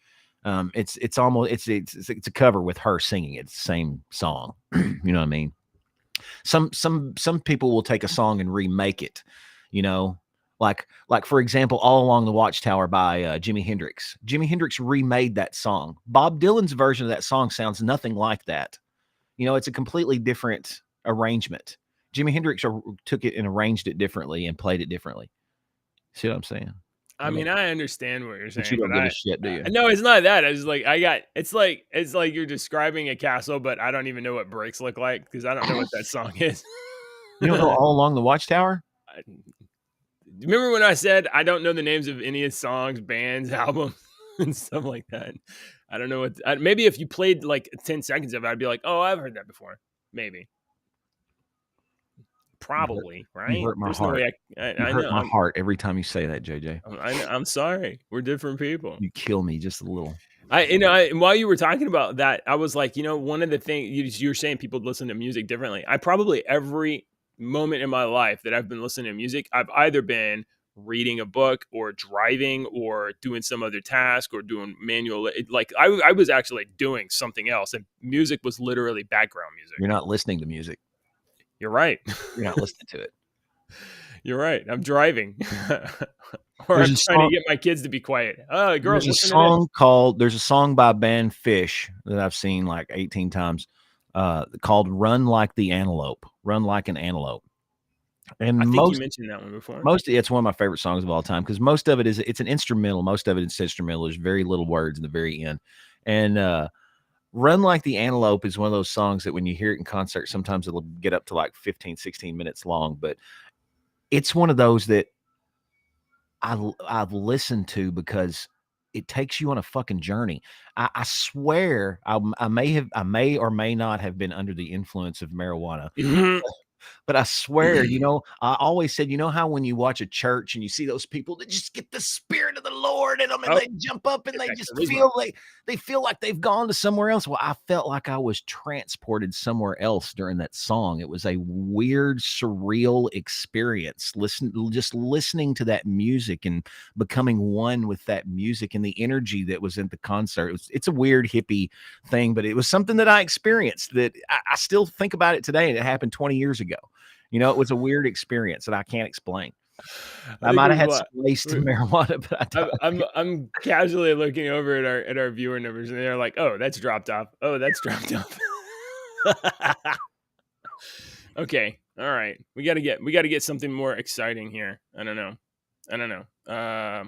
It's a cover with her singing it. It's the same song. You know what I mean? Some people will take a song and remake it, you know, like for example, All Along the Watchtower by Jimi Hendrix. Jimi Hendrix remade that song. Bob Dylan's version of that song sounds nothing like that. You know, it's a completely different arrangement. Jimi Hendrix took it and arranged it differently and played it differently. See what I'm saying? I mean, I understand what you're saying, but you don't give a shit, do you? No, it's not that. I was like, it's like you're describing a castle, but I don't even know what bricks look like because I don't know what that song is. You don't know All Along the Watchtower? Remember when I said I don't know the names of any songs, bands, albums, and stuff like that? I don't know what. Maybe if you played like 10 seconds of it, I'd be like, oh, I've heard that before. Maybe. Probably, right? You hurt my There's heart. No way I hurt my heart every time you say that, JJ. I'm sorry. We're different people. You kill me just a little. While you were talking about that, I was like, one of the things you're saying people listen to music differently. I probably every moment in my life that I've been listening to music, I've either been reading a book or driving or doing some other task or doing manual. I was actually doing something else and music was literally background music. You're not listening to music. You're right. You're not listening to it. You're right. I'm driving. Or I'm trying to get my kids to be quiet. Oh, girls, there's a song by Band Fish that I've seen like 18 times called Run Like the Antelope. Run Like an Antelope. And I think you mentioned that one before. It's one of my favorite songs of all time because most of it it's an instrumental. Most of it is instrumental. There's very little words in the very end. And Run Like the Antelope is one of those songs that when you hear it in concert, sometimes it'll get up to like 15, 16 minutes long. But it's one of those that I've listened to because it takes you on a fucking journey. I swear I may or may not have been under the influence of marijuana. But I swear, I always said, how when you watch a church and you see those people that just get the spirit of the Lord in them and they jump up and they just feel like they've gone to somewhere else. Well, I felt like I was transported somewhere else during that song. It was a weird, surreal experience. Just listening to that music and becoming one with that music and the energy that was in the concert. It's a weird hippie thing, but it was something that I experienced that I still think about it today. And it happened 20 years ago. It was a weird experience that I can't explain. I I think might have we've had some laced marijuana, but I don't. I'm casually looking over at our viewer numbers, and they're like, "Oh, that's dropped off. Oh, that's dropped off." Okay, all right. We got to get something more exciting here. I don't know. I don't know. I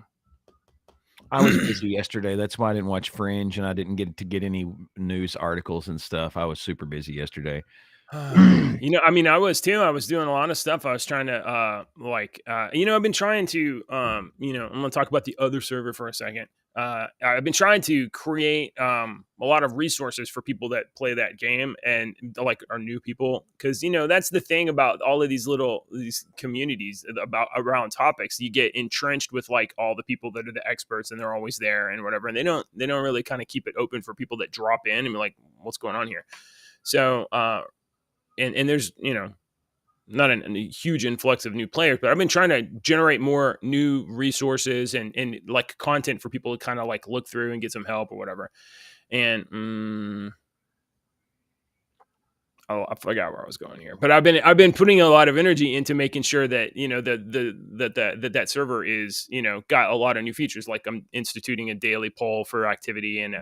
was busy yesterday. That's why I didn't watch Fringe, and I didn't get any news articles and stuff. I was super busy yesterday. You know, I mean, I was too. I was doing a lot of stuff. I was trying to, you know, I've been trying to, you know, I'm going to talk about the other server for a second. I've been trying to create a lot of resources for people that play that game and like are new people, because you know that's the thing about all of these communities about around topics. You get entrenched with like all the people that are the experts and they're always there and whatever, and they don't really kind of keep it open for people that drop in and be like, what's going on here? So and there's, you know, not a huge influx of new players, but I've been trying to generate more new resources and like content for people to kind of like look through and get some help or whatever. And oh, I forgot where I was going here, but I've been putting a lot of energy into making sure that, you know, that server is, you know, got a lot of new features. Like I'm instituting a daily poll for activity and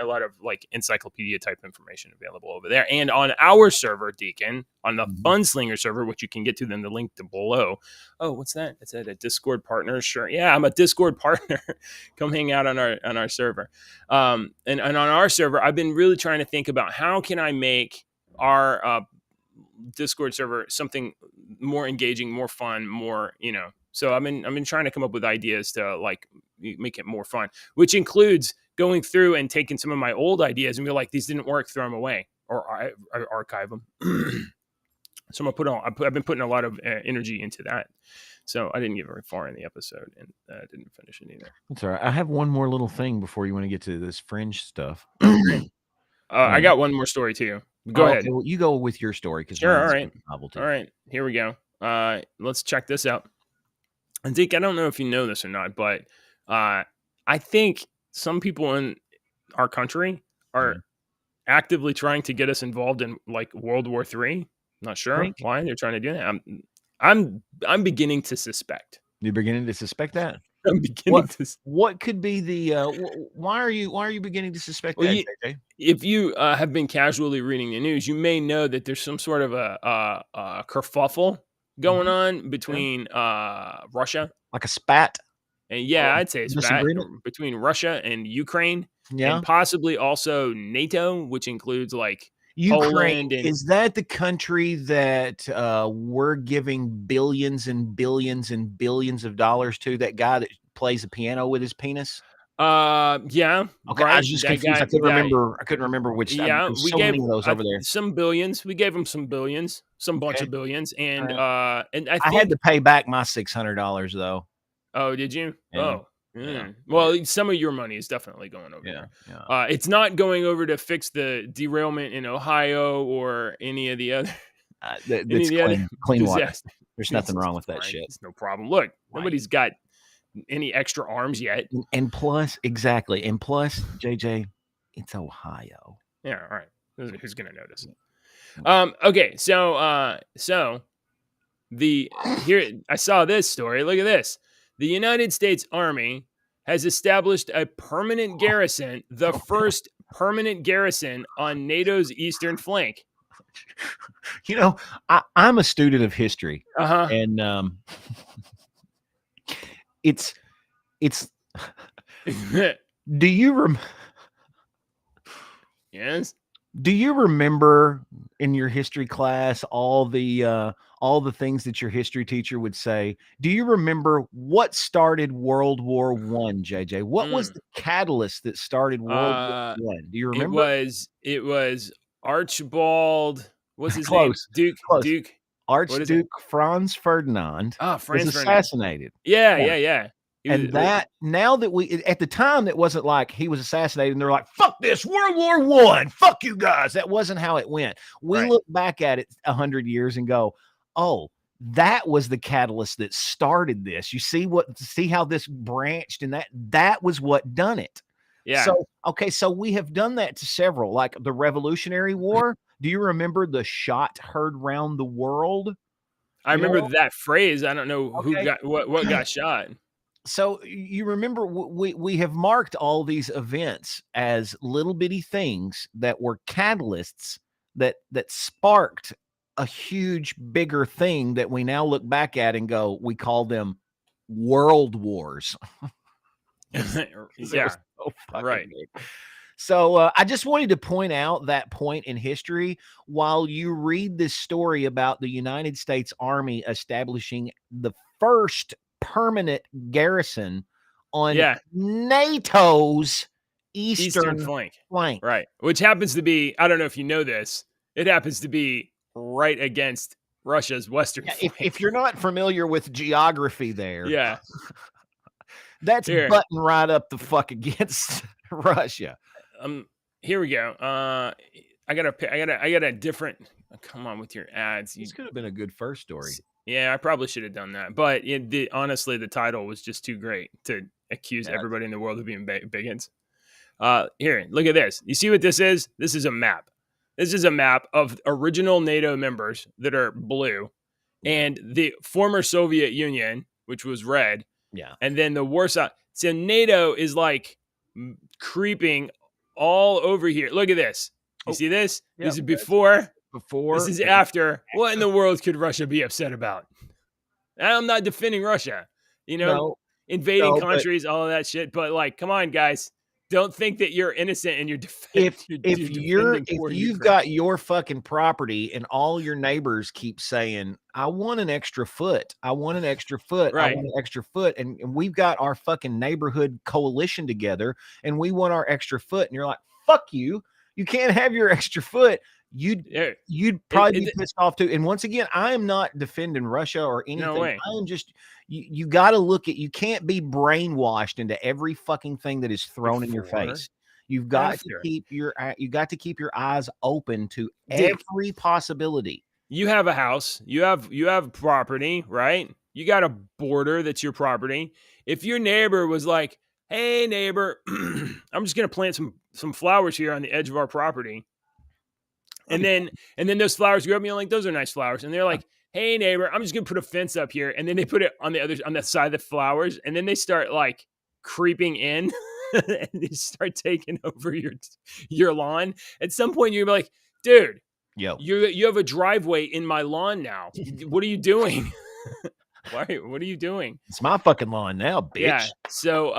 a lot of like encyclopedia type information available over there. And on our server, Deacon, on the Funslinger server, which you can get to in the link to below. Oh, what's that? It's a Discord partner. Sure, yeah, I'm a Discord partner. Come hang out on our server. And on our server, I've been really trying to think about how can I make our Discord server something more engaging, more fun, more, you know. So I've been trying to come up with ideas to like make it more fun, which includes going through and taking some of my old ideas and be like, these didn't work, throw them away, or I archive them. So I've been putting a lot of energy into that. So I didn't get very far in the episode and I didn't finish it either. That's all right. I have one more little thing before you want to get to this Fringe stuff. Oh, okay. I got one more story too. Go ahead. Okay, well, you go with your story because Sure. All mine's right. novelty. All right. Here we go. Let's check this out. And Zeke, I don't know if you know this or not, but I think some people in our country are actively trying to get us involved in like World War III. Not sure why they're trying to do that. I'm beginning to suspect. You're beginning to suspect that? I'm beginning to. What could be the? Why are you beginning to suspect that, JJ? If you have been casually reading the news, you may know that there's some sort of a kerfuffle going on between Russia, like a spat. And I'd say it's spat between Russia and Ukraine, and possibly also NATO, which includes like Ukraine. Poland. And is that the country that we're giving billions and billions and billions of dollars to? That guy that plays the piano with his penis? Yeah. Okay, right? I was just confused. I couldn't remember which. Yeah, we so gave many of those over there. Some billions. We gave him some billions, some bunch of billions, and and I had to pay back my $600 though. Oh, did you? Yeah. Oh. Yeah. Well, some of your money is definitely going over there. Yeah. It's not going over to fix the derailment in Ohio or any of the other. Clean water. There's nothing wrong with that shit. It's no problem. Look, nobody's got any extra arms yet. And plus, exactly. And plus, JJ, it's Ohio. Yeah. All right. Who's gonna notice? Okay. So here I saw this story. Look at this. The United States Army has established a permanent garrison, the first permanent garrison on NATO's eastern flank. You know, I'm a student of history, and it's. Do you Yes. Do you remember in your history class all the things that your history teacher would say? Do you remember what started World War I, JJ? What was the catalyst that started World War I? Do you remember? It was Archibald. What's his name? Duke. Archduke Franz Ferdinand was assassinated. Yeah. And that now that at the time, that wasn't like he was assassinated and they're like, fuck this, World War I, fuck you guys. That wasn't how it went. We look back at it 100 years and go, oh, that was the catalyst that started this. You see how this branched, and that was what done it. Yeah. So we have done that to several, like the Revolutionary War. Do you remember the shot heard round the world? I You know remember what? that phrase. I don't know who Okay. got what got shot. So you remember we have marked all these events as little bitty things that were catalysts that sparked a huge bigger thing that we now look back at and go, we call them world wars. 'Cause it Yeah, was so fucking right. big. So I just wanted to point out that point in history while you read this story about the United States Army establishing the first permanent garrison on Yeah, NATO's eastern eastern flank. flank. Right, which happens to be, I don't know if you know this, it happens to be right against Russia's western Yeah, if flank. you're not familiar with geography there, Yeah, that's here, butting right up the fuck against Russia. um, here we go. I got a different. Come on with your ads. This could have been a good first story. Yeah, I probably should have done that, but honestly, the title was just too great to accuse Yeah, everybody in the world of being bigots. Here, look at this. You see what this is? This is a map. This is a map of original NATO members that are blue, yeah, and the former Soviet Union, which was red, yeah. and then the Warsaw. So NATO is like creeping all over here. Look at this. You Oh, see this? yeah. This is before. This Before is after. What in the world could Russia be upset about? I'm not defending Russia, you know, no, invading no, but countries, all of that shit. But like, come on, guys, don't think that you're innocent and you're defending if poor you've Ukraine. got your fucking property and all your neighbors keep saying, "I want an extra foot. I want an extra foot. I Right. want an extra foot," and we've got our fucking neighborhood coalition together, and we want our extra foot, and you're like, "Fuck you! You can't have your extra foot." You'd Yeah. you'd It, probably be it, pissed off too. And once again, I am not defending Russia or no anything. way. I am just you got to look at, you can't be brainwashed into every fucking thing that is thrown in your Before, face. You've got to after, keep your eyes open to dude, every possibility. you have a house, you have property, right? You got a border that's your property. If your neighbor was like, "Hey, neighbor, I'm just gonna plant some flowers here on the edge of our property," Oh, And then and then those flowers grow up, and you're like, those are nice flowers. And they're like, hey neighbor, I'm just gonna put a fence up here. And then they put it on the side of the flowers, and then they start like creeping in and they start taking over your lawn. At some point, you're like, dude, yo, you have a driveway in my lawn now. What are you doing? What are you doing? it's my fucking lawn now, bitch. Yeah. So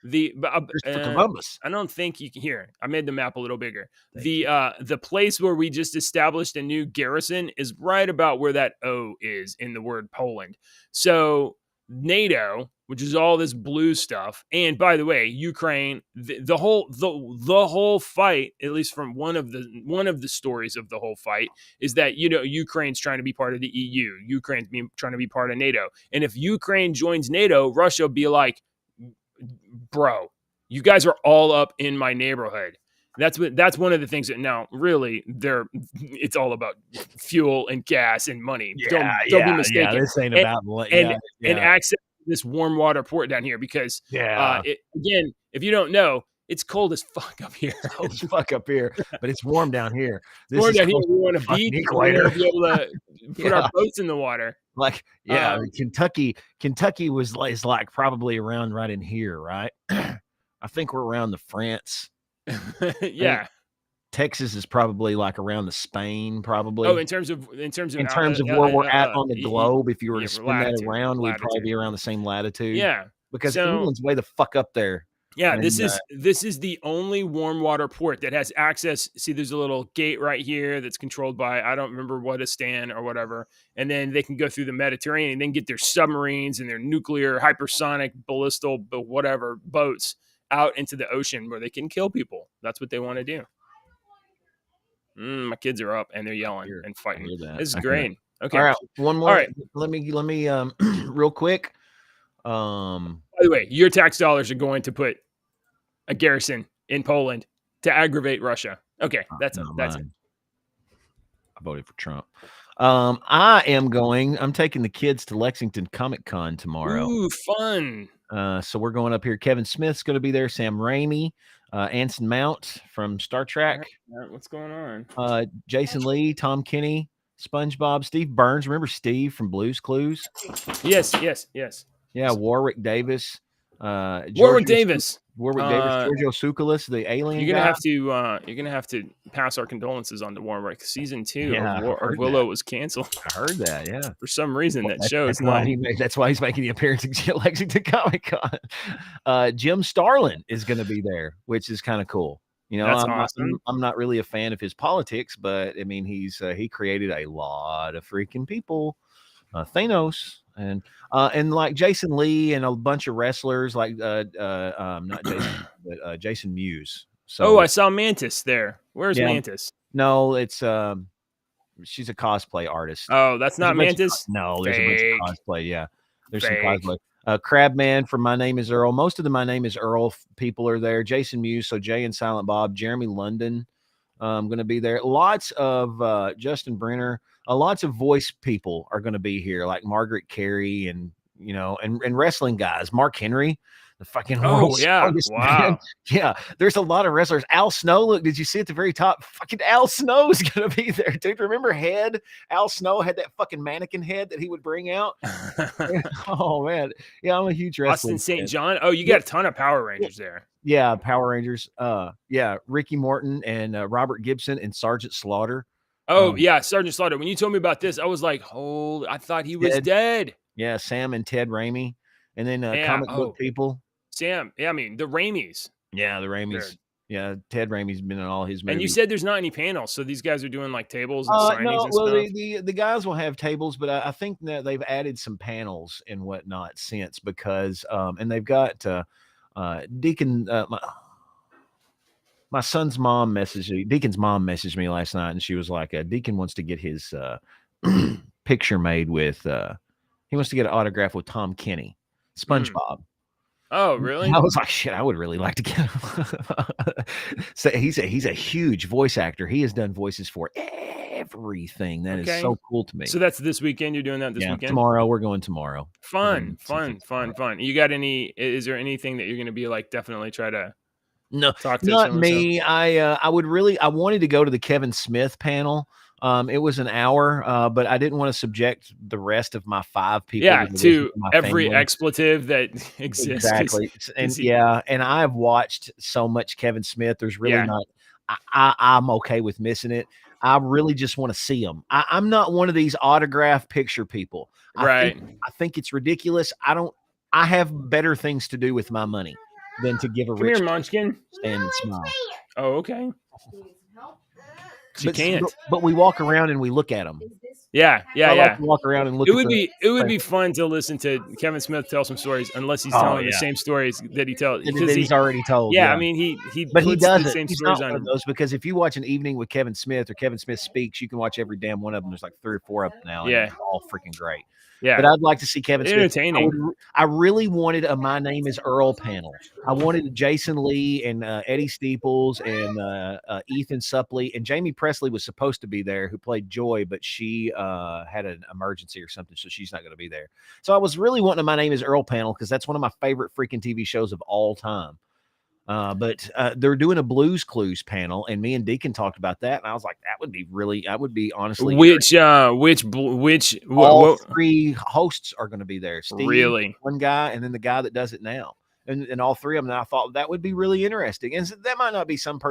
Christopher Columbus. I don't think you can hear. I made the map a little bigger. Thank you. The place where we just established a new garrison is right about where that O is in the word Poland. So NATO, which is all this blue stuff, and by the way, Ukraine, the whole fight, at least from one of the stories of the whole fight, is that Ukraine's trying to be part of the EU, Ukraine's trying to be part of NATO, and if Ukraine joins NATO, Russia will be like, bro, you guys are all up in my neighborhood. That's one of the things that now really it's all about fuel and gas and money. Don't be mistaken. This ain't and, about and access to this warm water port down here because again, if you don't know, it's cold as fuck up here. It's fuck up here, but it's warm down here. It's warm down here. close We to want the to fucking beach. We want equator. to be able to put our boats in the water. Like, Kentucky is like probably around right in here, right? I think we're around the France. Yeah. Texas is probably like around the Spain, probably. Oh, in terms of where we're at on the globe, if you were to spin that latitude, around, we'd probably be around the same latitude. Yeah. Because So- England's way the fuck up there. Yeah, And, this is the only warm water port that has access. See, there's a little gate right here that's controlled by, I don't remember what, a stand or whatever. And then they can go through the Mediterranean and then get their submarines and their nuclear, hypersonic, ballistic, whatever boats out into the ocean where they can kill people. That's what they want to do. My kids are up and they're yelling and fighting. This is great. Okay. All right, one more. All right. Let me real quick. By the way, your tax dollars are going to put a garrison in Poland to aggravate Russia. Okay, that's it. I voted for Trump. I'm taking the kids to Lexington Comic Con tomorrow. Ooh, fun. So we're going up here. Kevin Smith's going to be there. Sam Raimi, Anson Mount from Star Trek. What's going on? Jason Lee, Tom Kenny, SpongeBob, Steve Burns. Remember Steve from Blue's Clues? Yes. Yeah, Warwick Davis. Warwick Giorgio Davis. Giorgio Tsoukalos, the alien You're guy. gonna have to pass our condolences on to Warwick. Season 2 Yeah, of I heard Willow that. was canceled I heard that, yeah. for some reason. That That's show's why not. that's why he's making the appearance at Lexington Comic Con. Jim Starlin is gonna be there, which is kind of cool. You know, That's awesome. I'm not really a fan of his politics, but I mean, he created a lot of freaking people. Thanos and like Jason Lee and a bunch of wrestlers like not Jason but Jason Mewes. Oh, So I saw Mantis there. Where's yeah, Mantis? no, it's she's a cosplay artist. Oh, that's There's not a bunch of Mantis. there's a bunch Fake. of cosplay. Yeah, there's some Fake. cosplay. Crabman from My Name Is Earl. Most of the My Name Is Earl people are there. Jason Mewes, so Jay and Silent Bob, Jeremy London, going to be there. Lots of Justin Brenner. Lots of voice people are going to be here, like Margaret Carey and and wrestling guys. Mark Henry, the fucking world's strongest man. Yeah, there's a lot of wrestlers. Al Snow, look, did you see at the very top? Fucking Al Snow is going to be there, dude. Remember Head? Al Snow had that fucking mannequin head that he would bring out. Oh man, yeah, I'm a huge wrestling Austin St. fan. John. Oh, you got a ton of Power Rangers there. Yeah, Power Rangers. Yeah, Ricky Morton and Robert Gibson and Sergeant Slaughter. Oh yeah, Sergeant Slaughter. When you told me about this, I was like, "Holy!" I thought he was dead. Yeah, Sam and Ted Raimi, and then comic book people. Sam. Yeah, I mean the Raimis. Yeah, the Raimis. Yeah, Ted Raimi's been in all his movies. And you said there's not any panels, so these guys are doing like tables and signings no, and well, stuff. the guys will have tables, but I think that they've added some panels and whatnot since because and they've got Deacon. My son's mom messaged me. Deacon's mom messaged me last night, and she was like, "Deacon wants to get his picture made with. He wants to get an autograph with Tom Kenny, SpongeBob." Oh, really? And I was like, "Shit, I would really like to get him." So he's a huge voice actor. He has done voices for everything. That is so cool to me. So that's this weekend. You're doing that this weekend. Tomorrow we're going tomorrow. Fun. You got any? Is there anything that you're going to be like? Definitely try to. No, not me. I wanted to go to the Kevin Smith panel. It was an hour, but I didn't want to subject the rest of my 5 people. Yeah, to every expletive that exists. Exactly. And I've watched so much Kevin Smith. There's really not. I'm okay with missing it. I really just want to see him. I'm not one of these autograph picture people. I think it's ridiculous. I have better things to do with my money than to give a rich Munchkin stand and smile. Oh, okay. She can't. But we walk around and we look at them. Yeah. Like to walk around and look. It would be fun to listen to Kevin Smith tell some stories, unless he's telling the same stories that he tells that he's already told. Yeah, I mean he does the same he's stories not one of those, because if you watch an evening with Kevin Smith or Kevin Smith Speaks, you can watch every damn one of them. There's like 3 or 4 of them now. And they're all freaking great. Yeah, but I'd like to see Kevin Smith. Entertaining. I really wanted a My Name Is Earl panel. I wanted Jason Lee and Eddie Steeples and Ethan Suplee, and Jamie Presley was supposed to be there, who played Joy, but she had an emergency or something, so she's not going to be there. So I was really wanting a My Name Is Earl panel because that's one of my favorite freaking TV shows of all time. But they're doing a Blues Clues panel, and me and Deacon talked about that, and I was like, that would be honestly. Which all 3 hosts are going to be there. Steve, really, one guy, and then the guy that does it now, and all 3 of them. And I thought that would be really interesting, and that might not be some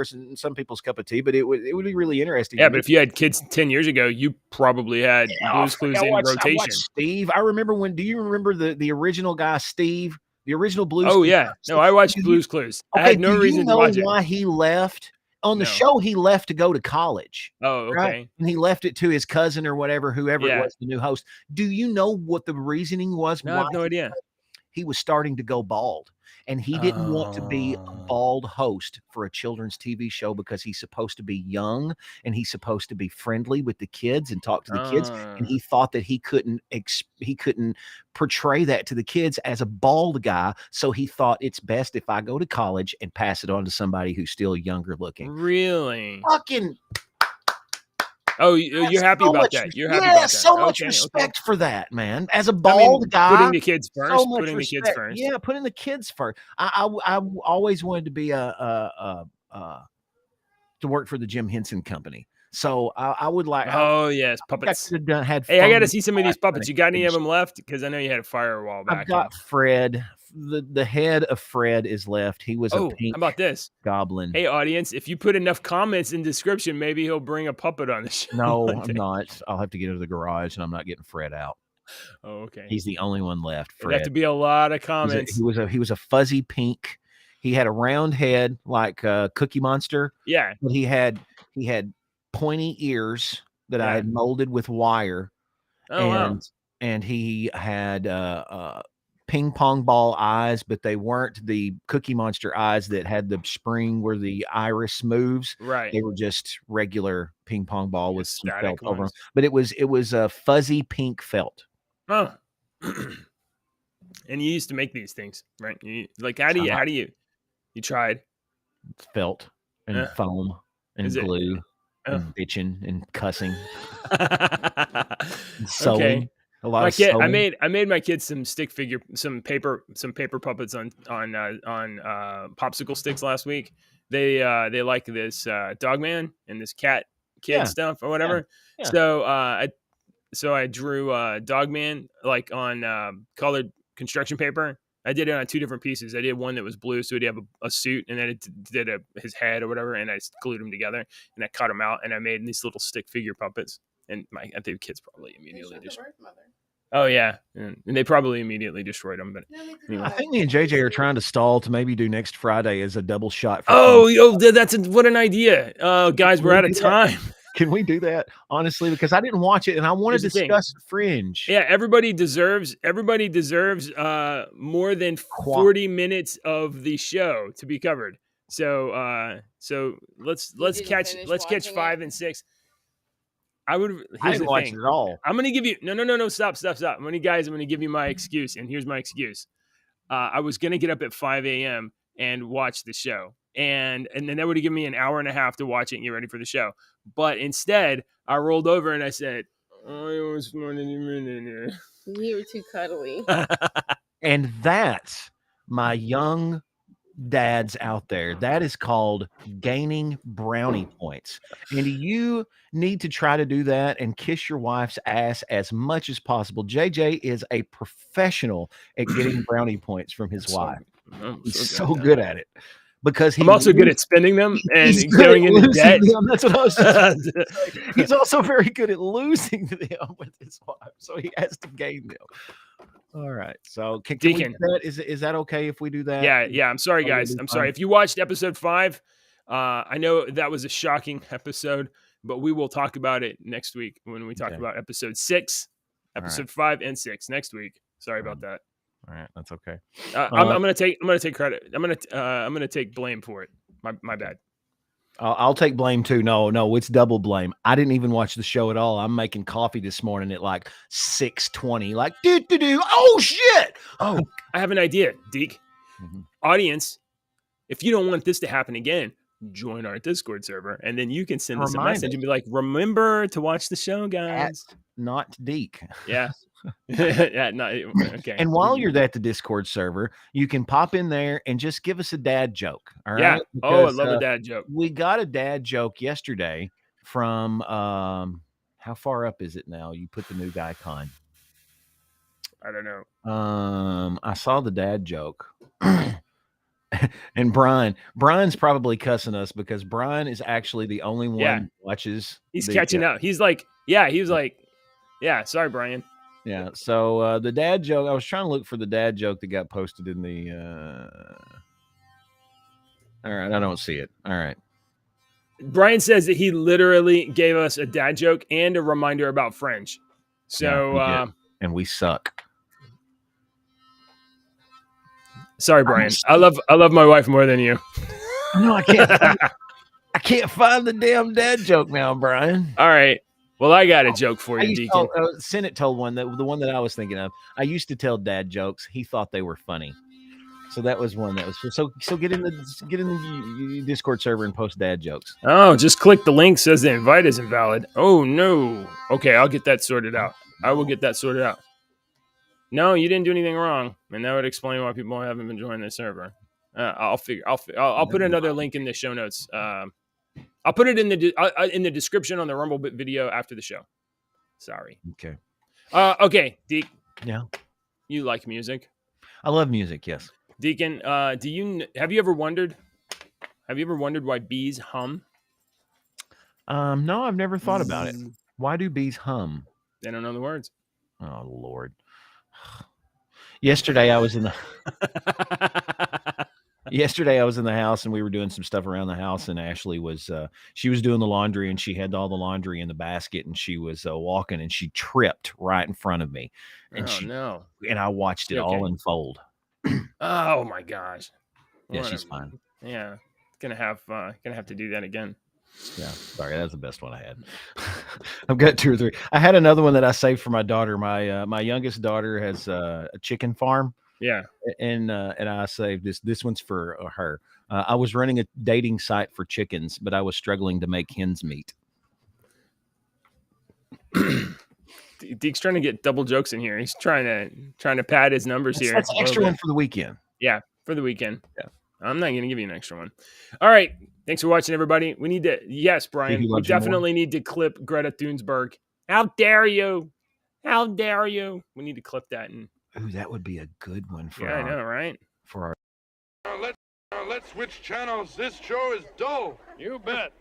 people's cup of tea, but it would be really interesting. Yeah, but if you had kids 10 years ago, you probably had Blues Clues in rotation. I Steve, I remember when. Do you remember the original guy, Steve? The original Blues. Oh, yeah. No, I watched Blues Clues. I had no reason to watch it. Why he left? On the show, he left to go to college. Oh, okay. Right? And he left it to his cousin or whoever it was, the new host. Do you know what the reasoning was? No, I have no idea. He was starting to go bald, and he didn't want to be a bald host for a children's TV show because he's supposed to be young and he's supposed to be friendly with the kids and talk to the kids. And he thought that he couldn't portray that to the kids as a bald guy. So he thought, it's best if I go to college and pass it on to somebody who's still younger looking. Really? Fucking. Oh, you're happy about that. You're happy about that. So much respect for that, man. As a bald guy, putting the kids first. So putting the kids first. Yeah, putting the kids first. I always wanted to be to work for the Jim Henson Company. So I would like. Oh yes, I think I puppets. could have done had Hey, I got to fun see some of these last puppets. You got any of minute. them left? Because I know you had a fire a while I've back. got Fred. The head of Fred is left. He was a Oh, how pink about this? goblin. Hey, audience, if you put enough comments in description, maybe he'll bring a puppet on the show. No, I'm not. I'll have to get into the garage, and I'm not getting Fred out. Oh, okay. He's the only one left. It'd have Fred. to be a lot of He comments. was a fuzzy pink. He had a round head like Cookie Monster. Yeah. But he had pointy ears that I had molded with wire. Oh, wow. And he had ping pong ball eyes, but they weren't the Cookie Monster eyes that had the spring where the iris moves. Right. They were just regular ping pong ball with some felt over them. But it was a fuzzy pink felt. Oh. And you used to make these things, right? How do you tried? Felt and foam and glue and bitching and cussing. And sewing. Okay. A lot of sewing. I made my kids some some paper puppets on popsicle sticks last week. They like this Dogman and this cat kid stuff or whatever. Yeah. So I drew Dogman like on colored construction paper. I did it on 2 different pieces. I did one that was blue, so he'd have a suit, and then it did his head or whatever, and I glued them together, and I cut them out, and I made these little stick figure puppets. And I think the kids probably immediately destroyed them. Oh yeah, and they probably immediately destroyed them. But anyway. I think me and JJ are trying to stall to maybe do next Friday as a double shot. What an idea! Guys, we're out of time. Can we do that honestly? Because I didn't watch it and I want to discuss Fringe. Yeah, everybody deserves more than 40 minutes of the show to be covered. So let's catch 5 and 6. I didn't watch it at all. I'm gonna give you no stop. I'm gonna give you my excuse, and here's my excuse. I was gonna get up at 5 a.m. and watch the show. And then that would have given me an hour and a half to watch it and get ready for the show. But instead, I rolled over and I said, "I was morning." You were too cuddly. And that's my young dads out there. That is called gaining brownie points. And you need to try to do that and kiss your wife's ass as much as possible. JJ is a professional at getting brownie points from his wife. He's so good at it. Because I'm also good at spending them and going into debt. That's what I was just saying. He's also very good at losing them with his wife, so he has to gain them. All right, so can we do that? Is that okay if we do that? Yeah. I'm sorry, guys. I'm sorry if you watched episode 5. I know that was a shocking episode, but we will talk about it next week when we talk about episode 6, episode 5 and 6 next week. Sorry about that. All right, that's okay. I'm gonna take credit. I'm gonna take blame for it. My bad. I'll take blame too. No, it's double blame. I didn't even watch the show at all. I'm making coffee this morning at like 6:20. Like do. Oh shit! Oh, I have an idea, Deke. Audience, if you don't want this to happen again, join our Discord server, and then you can send us a message and be like, "Remember to watch the show, guys." Not Deke. Yeah. Okay. And while you're at the Discord server, you can pop in there and just give us a dad joke. All right. Yeah. Because, I love a dad joke. We got a dad joke yesterday from how far up is it now? You put the new icon. I don't know. I saw the dad joke. And Brian's probably cussing us because Brian is actually the only one who watches. He's catching up. He's like, sorry, Brian. Yeah. So the dad joke, I was trying to look for the dad joke that got posted in the all right, I don't see it. All right. Brian says that he literally gave us a dad joke and a reminder about French. So and we suck. Sorry, Brian. I love my wife more than you. No, I can't. I can't find the damn dad joke now, Brian. All right. Well, I got a joke for you, Deacon. Sennett told one the one that I was thinking of. I used to tell dad jokes. He thought they were funny, so that was one that was so. Get in the Discord server and post dad jokes. Oh, just click the link. Says the invite is invalid. Oh no. Okay, I'll get that sorted out. I will get that sorted out. No, you didn't do anything wrong, and that would explain why people haven't been joining the server. I'll put another link in the show notes. I'll put it in the description on the Rumble Bit video after the show. Sorry. Okay. Okay, Deke. Yeah. You like music? I love music. Yes. Deacon, have you ever wondered why bees hum? No, I've never thought about it. Why do bees hum? They don't know the words. Oh Lord. Yesterday I was in the house and we were doing some stuff around the house, and Ashley was she was doing the laundry, and she had all the laundry in the basket, and she was walking, and she tripped right in front of me, and and I watched it all unfold. Oh my gosh. Yeah, she's fine. Yeah. Gonna have to do that again. Yeah, sorry, that's the best one I had. I've got 2 or 3. I had another one that I saved for my daughter. My youngest daughter has a chicken farm. Yeah, and I saved this one's for her. I was running a dating site for chickens, but I was struggling to make hens meet. Deke's trying to get double jokes in here. He's trying to pad his numbers here. That's an extra one for the weekend. Yeah, for the weekend. Yeah. I'm not going to give you an extra one. All right. Thanks for watching, everybody. We need to, yes, Brian, we definitely need to clip Greta Thunberg. How dare you? How dare you? We need to clip that. And ooh, that would be a good one for I know, right? For our let's switch channels. This show is dull. You bet.